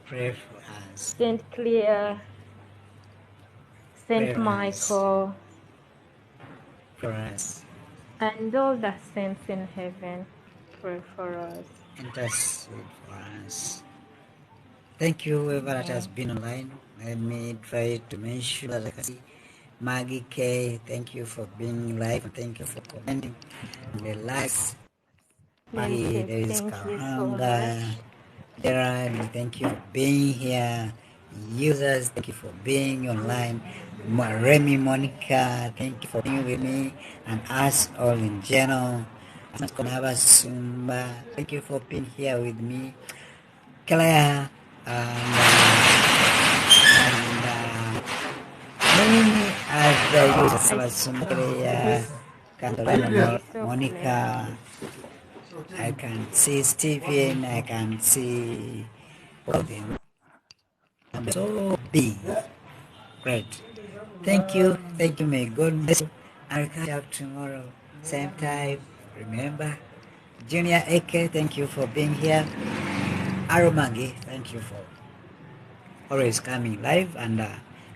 pray for us. St. Clare, St. Michael, For us. and all the saints in heaven, pray for us. Intercede for us. Thank you, whoever that has been online. Let me try to mention that I can see Maggie K. Thank you for being live. Thank you for commenting on the likes. Maggie, there is Thank you so Karanga. much. Gerard, thank you for being here. Users, thank you for being online. Remy, Monica, thank you for being with me and us all in general. Konaba Sumba, thank you for being here with me. Claire, and many other users, Sumba, Candelina, Monica. I can see Stephen, I can see Robin. I'm so big. Great. Thank you, may God bless you. I'll catch up tomorrow, same time. Remember, Junior AK, thank you for being here. Aromangi, thank you for always coming live, and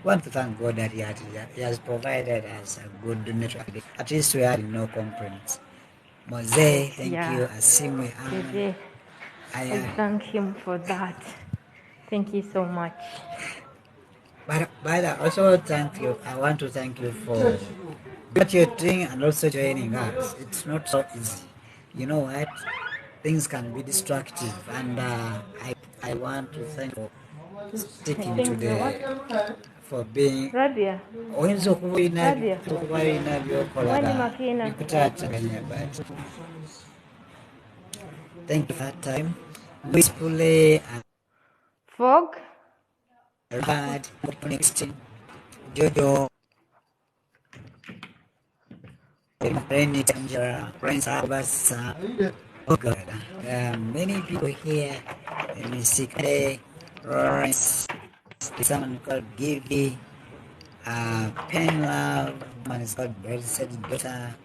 want to thank God that He has provided us a good network. At least we had no complaints. Mose, thank you. Asimwe, Today, I thank him for that. Thank you so much. But I also thank you. I want to thank you for what you're doing and also joining us. It's not so easy. You know what? Things can be destructive, and I want to thank you for sticking to the for being. Rabia, Oyinza okuba olina Wani by'okola Makina. bikutaataganya, but thank you for that time. Sapule and Fog, Rad, Connection, Jojo, Renny, Tanjara, Prince Abbas, oh God, many people here. Let me see, Lawrence, someone called Givey, Pen Love, one is called Blessed Daughter,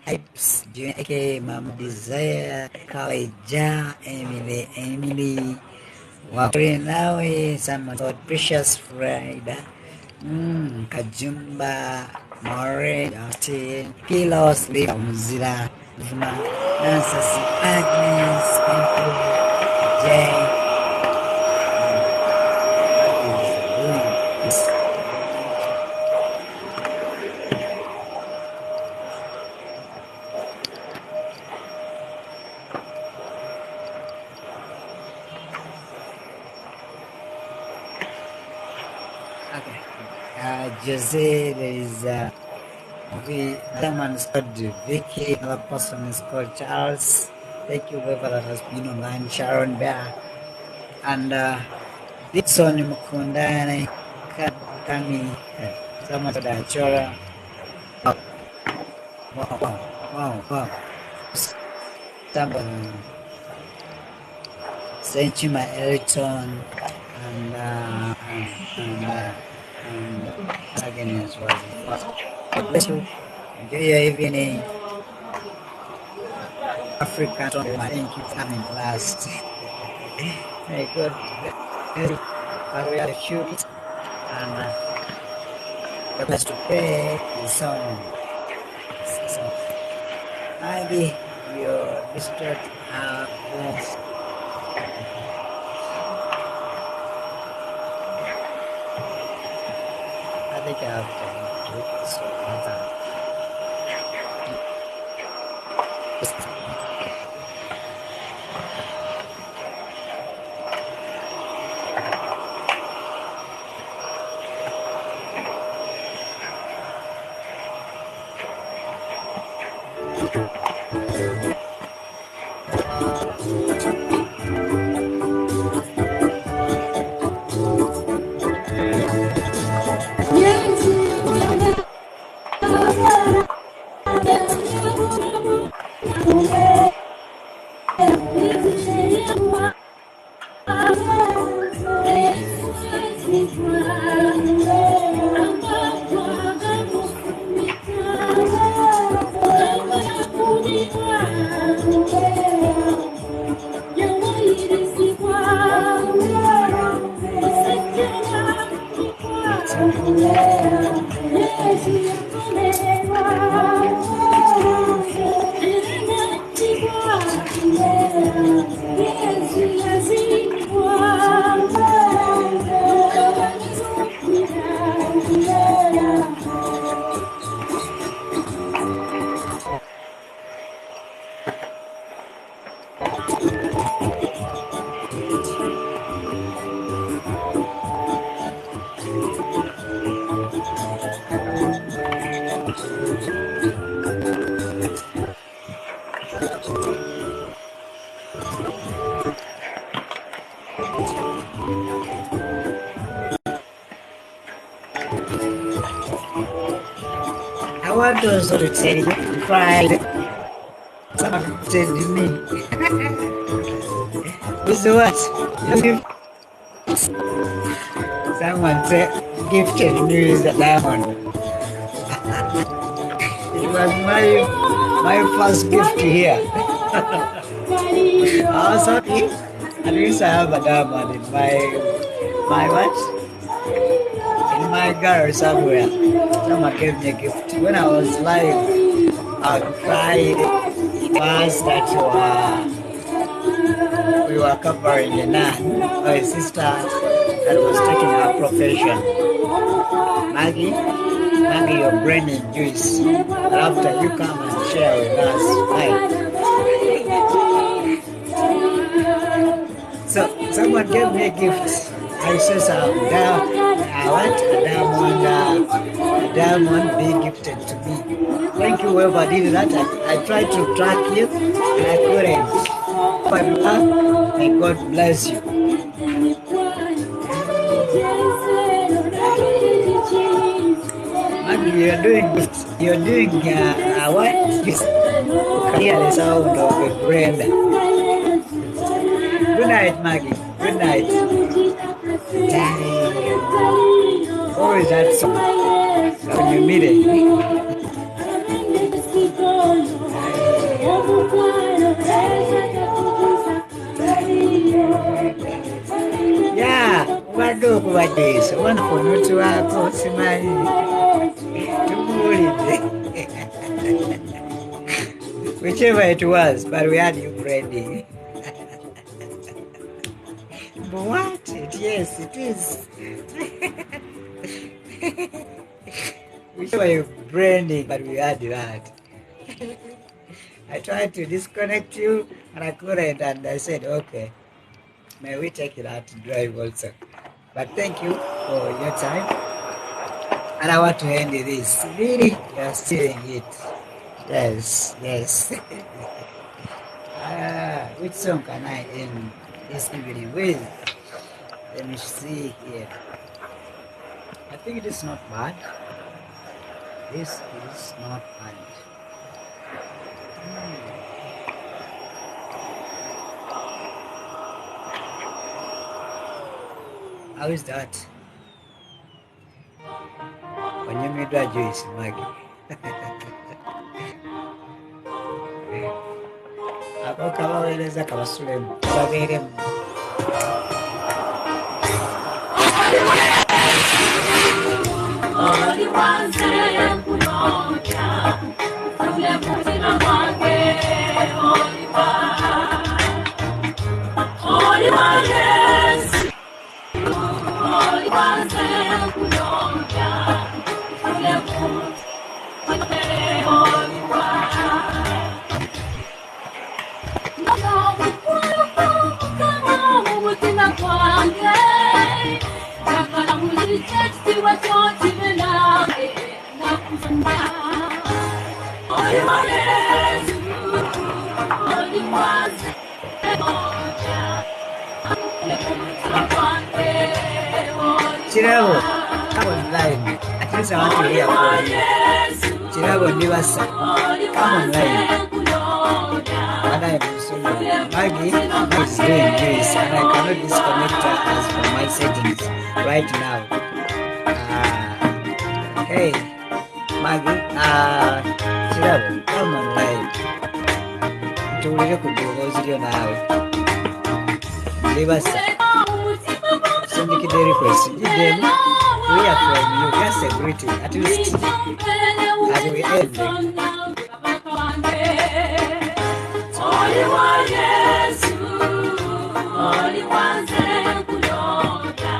Hypes, Junior, Mama Desire, Kawaja, Emily, wow, nawe, someone called Precious Friday, Kajumba, More, Justin, Pilos, Lila, Muzila, Nancy, Agnes, Jay. Jose, there is the other one is called Vicky, another person is called Charles, Thank you, whoever that has been online. Sharon Bear and Dixon Mukundane, Kami, Samata Chora. Wow. Senchima Erickson and again as well. God bless you. Enjoy your evening. Africa, thank you for coming last. Very good. But we are shoot and the best to pray is song. So maybe your district yes. I think I have to do it, so I want to also tell you, pride. Someone said to me, Mr. What? Someone said, gifted me with a diamond. It was my first gift here. I was happy. At least I have a diamond in my what? In my garage somewhere. Someone gave me a gift. When I was live, I cried. Was that we were covering a nun, or a sister that was taking her profession. Maggie, you're branding juice. And after you come and share with us, right? So someone gave me a gift. I said, I want a diamond being gifted to me. Thank you, whoever did that. I tried to track you and I couldn't. But may God bless you. Maggie, you're doing what? You can hear the sound of a blender. Good night, Maggie. Good night. What is that song? When you meet it. Yeah, what do what is? One for no to our course, whichever it was, but we had you ready. But what? Yes, it is. Whichever you branding, but we had that. I tried to disconnect you and I couldn't, and I said, okay, may we take it out to drive also. But thank you for your time. And I want to end this. Really, you're stealing it. Yes. Which song can I end this evening with? Let me see here. I think it is not bad. This is not bad. How is that? When you made that juice, Maggie. Akabaweereza kabasulemu kababeeremu. Oli wanze kunoonya ule mutima gwange oli wa Yesu oli wanze kunoonya ule mutima oli wa umutima gwange yakala muzikesti wachotimenage nakuzuma oli wa Yesu oli wanze Kirabo, come online. At least I want to hear from you. Kirabo Nivasa, come online. And I am so Maggie is doing this, and I cannot disconnect her as from my settings right now. Okay, Maggie, Kirabo, come online. Tuwulire ku ddoboozi lyo naawe. Nivasa. Syndicate request. Give them hear from you. Just a greeting. At least as we end. Oli wa Yesu, oli wanze kunoonya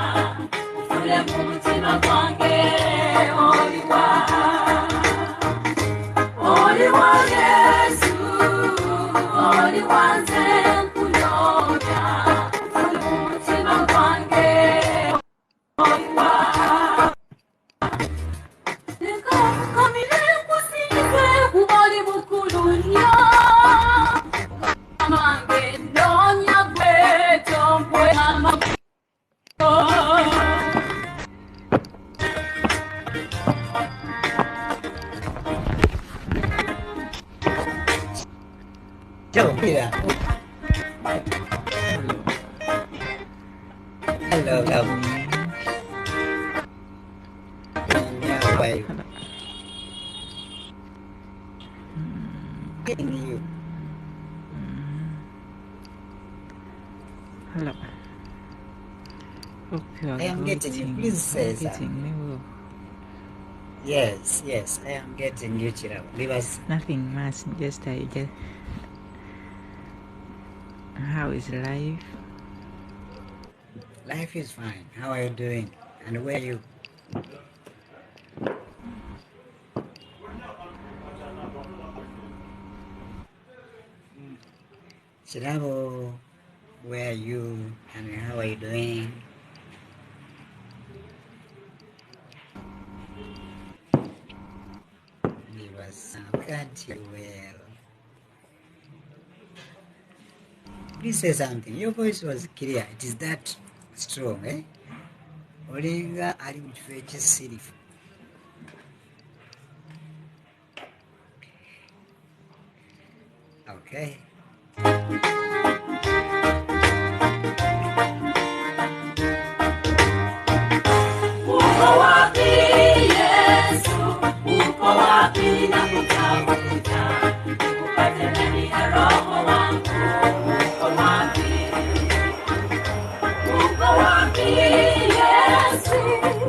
ule mutima gwange oli wa Yesu, oli wanze kunoonya ule mutima gwange oli wa kamile kusize kubali mukulu nnyo amange noonya bweto mbwe Joe, here. Hello, love. Yeah, why? Getting you. Hello. Hope you are I am getting you. Please say something. me well. Yes, I am getting you, Chirabo. Leave us. Nothing much. Just how is life? Life is fine. How are you doing? And where are you? Chirabo, where are you? And how are you doing? Leave us. We can't hear you well. Please say something. Your voice was clear. It is that strong, eh? Olinga ali mu kifo ekisirifu. Okay. uko wapi Yesu, uko wapi nakutafuta, nikupate ndani ya roho wangu, uko wapi? Uko wapi Yesu,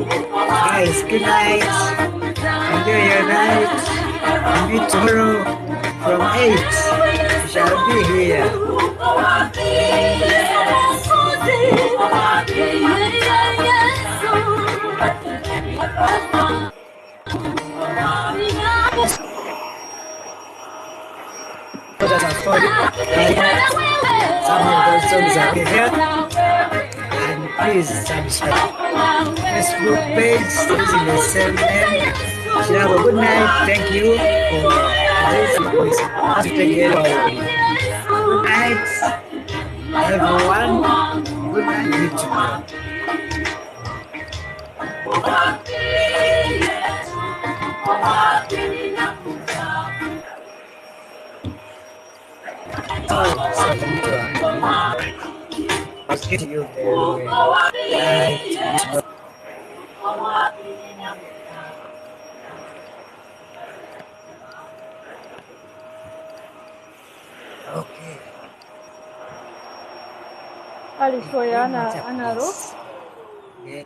uko wapi Guys, good night. Enjoy your night. And meet tomorrow from 8. We shall be here. uko wapi Yesu, uko wapi Yesu, nikupate ndani ya roho wangu, uko wapi? That are fun. Some of those songs are here. And please subscribe. Facebook page stays in the same name. Have a good night. Thank you for this voice. Take care of you. night, everyone. Good night, YouTube. I'll get to you very well. Night. Okay. Ana ro.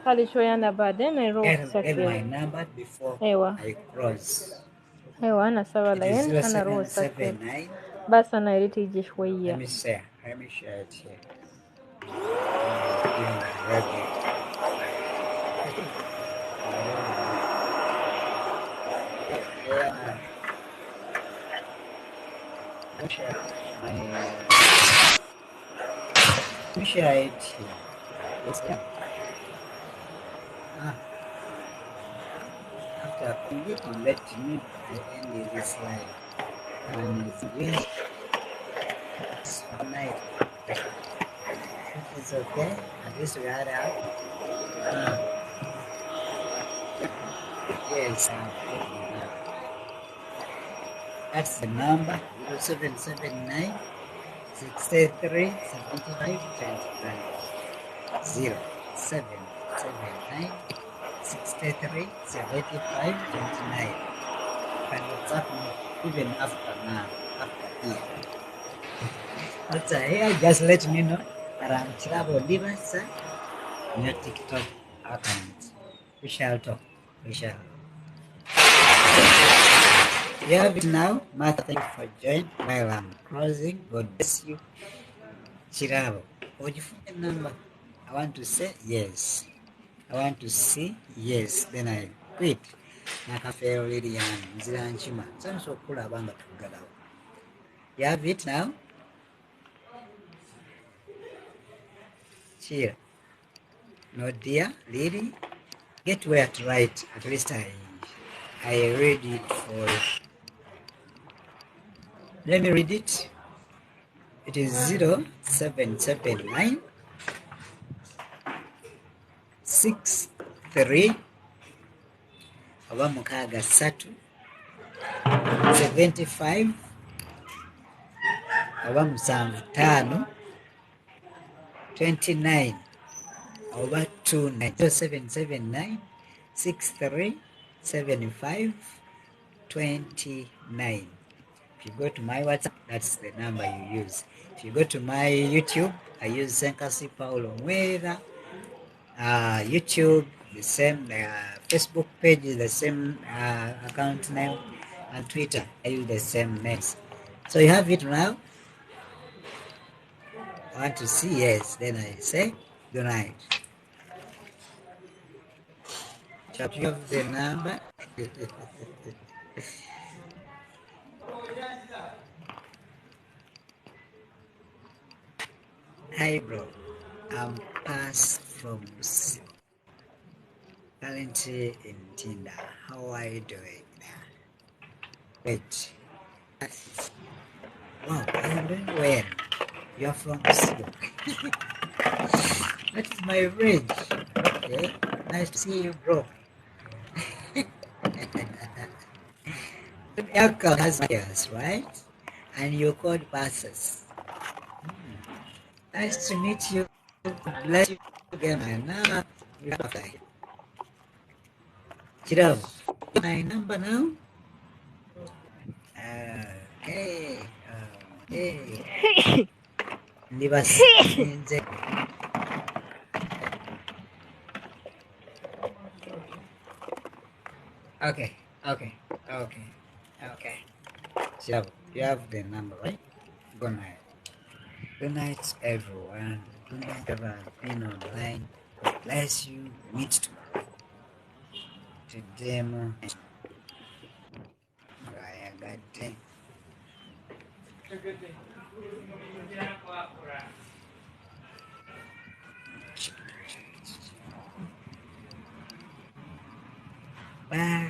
Ana baadaye na ro Get my sakira. number before Ewa. I cross. Ana sawa It la is yen ana ro sakira. 0779. Basi ana iriti Let jishwaiya. me share. Let me share it here. Yeah, let me share it here. Yes, yeah. After completing, let me end this slide. And it's really night. It's okay. At least we had out. Yes, that's the number 0779 63 75 25 0779 63 75 29. And WhatsApp me even after now, after here. But here, just let me know that I'm Chirabo Livasa in your TikTok account. We shall talk. We shall. You have it now. Martha, thank you for joining while I'm closing. God bless you. Chirabo. Would you find the number? I want to say yes. I want to see yes. Then I quit. Nakafeo Lilian, Zilanchima. Sounds so cool about together. You have it now? Cheer. No dear, Lily. Get where to write. At least I read it for you. Let me read it. It is 0779 63 Awamukaga Satu 75 Awamusanvu Tano 29 over 29 0779 63 75 29. If you go to my WhatsApp, that's the number you use. If you go to my YouTube, I use Ssenkasi Omuweereza. YouTube, the same. Facebook page is the same account name, and Twitter, I use the same names. So you have it now. I want to see yes. Then I say good night. Shall you have the number? Hi, bro. I'm passed from currently in Tinder. How are you doing? Wait. Wow, I'm doing well. You're from Sigo. That is my range. Okay. Nice to see you, bro. Alcohol has years, right? And you're called passes. Nice to meet you. Bless you again. And now, Chirov, my number now? Okay. Okay. Leave us in the... Okay. Chirov, you have the number, right? Good night. Good night, everyone. Good night, everyone. Been online. God bless you. Meet to demo. I got them. Bye.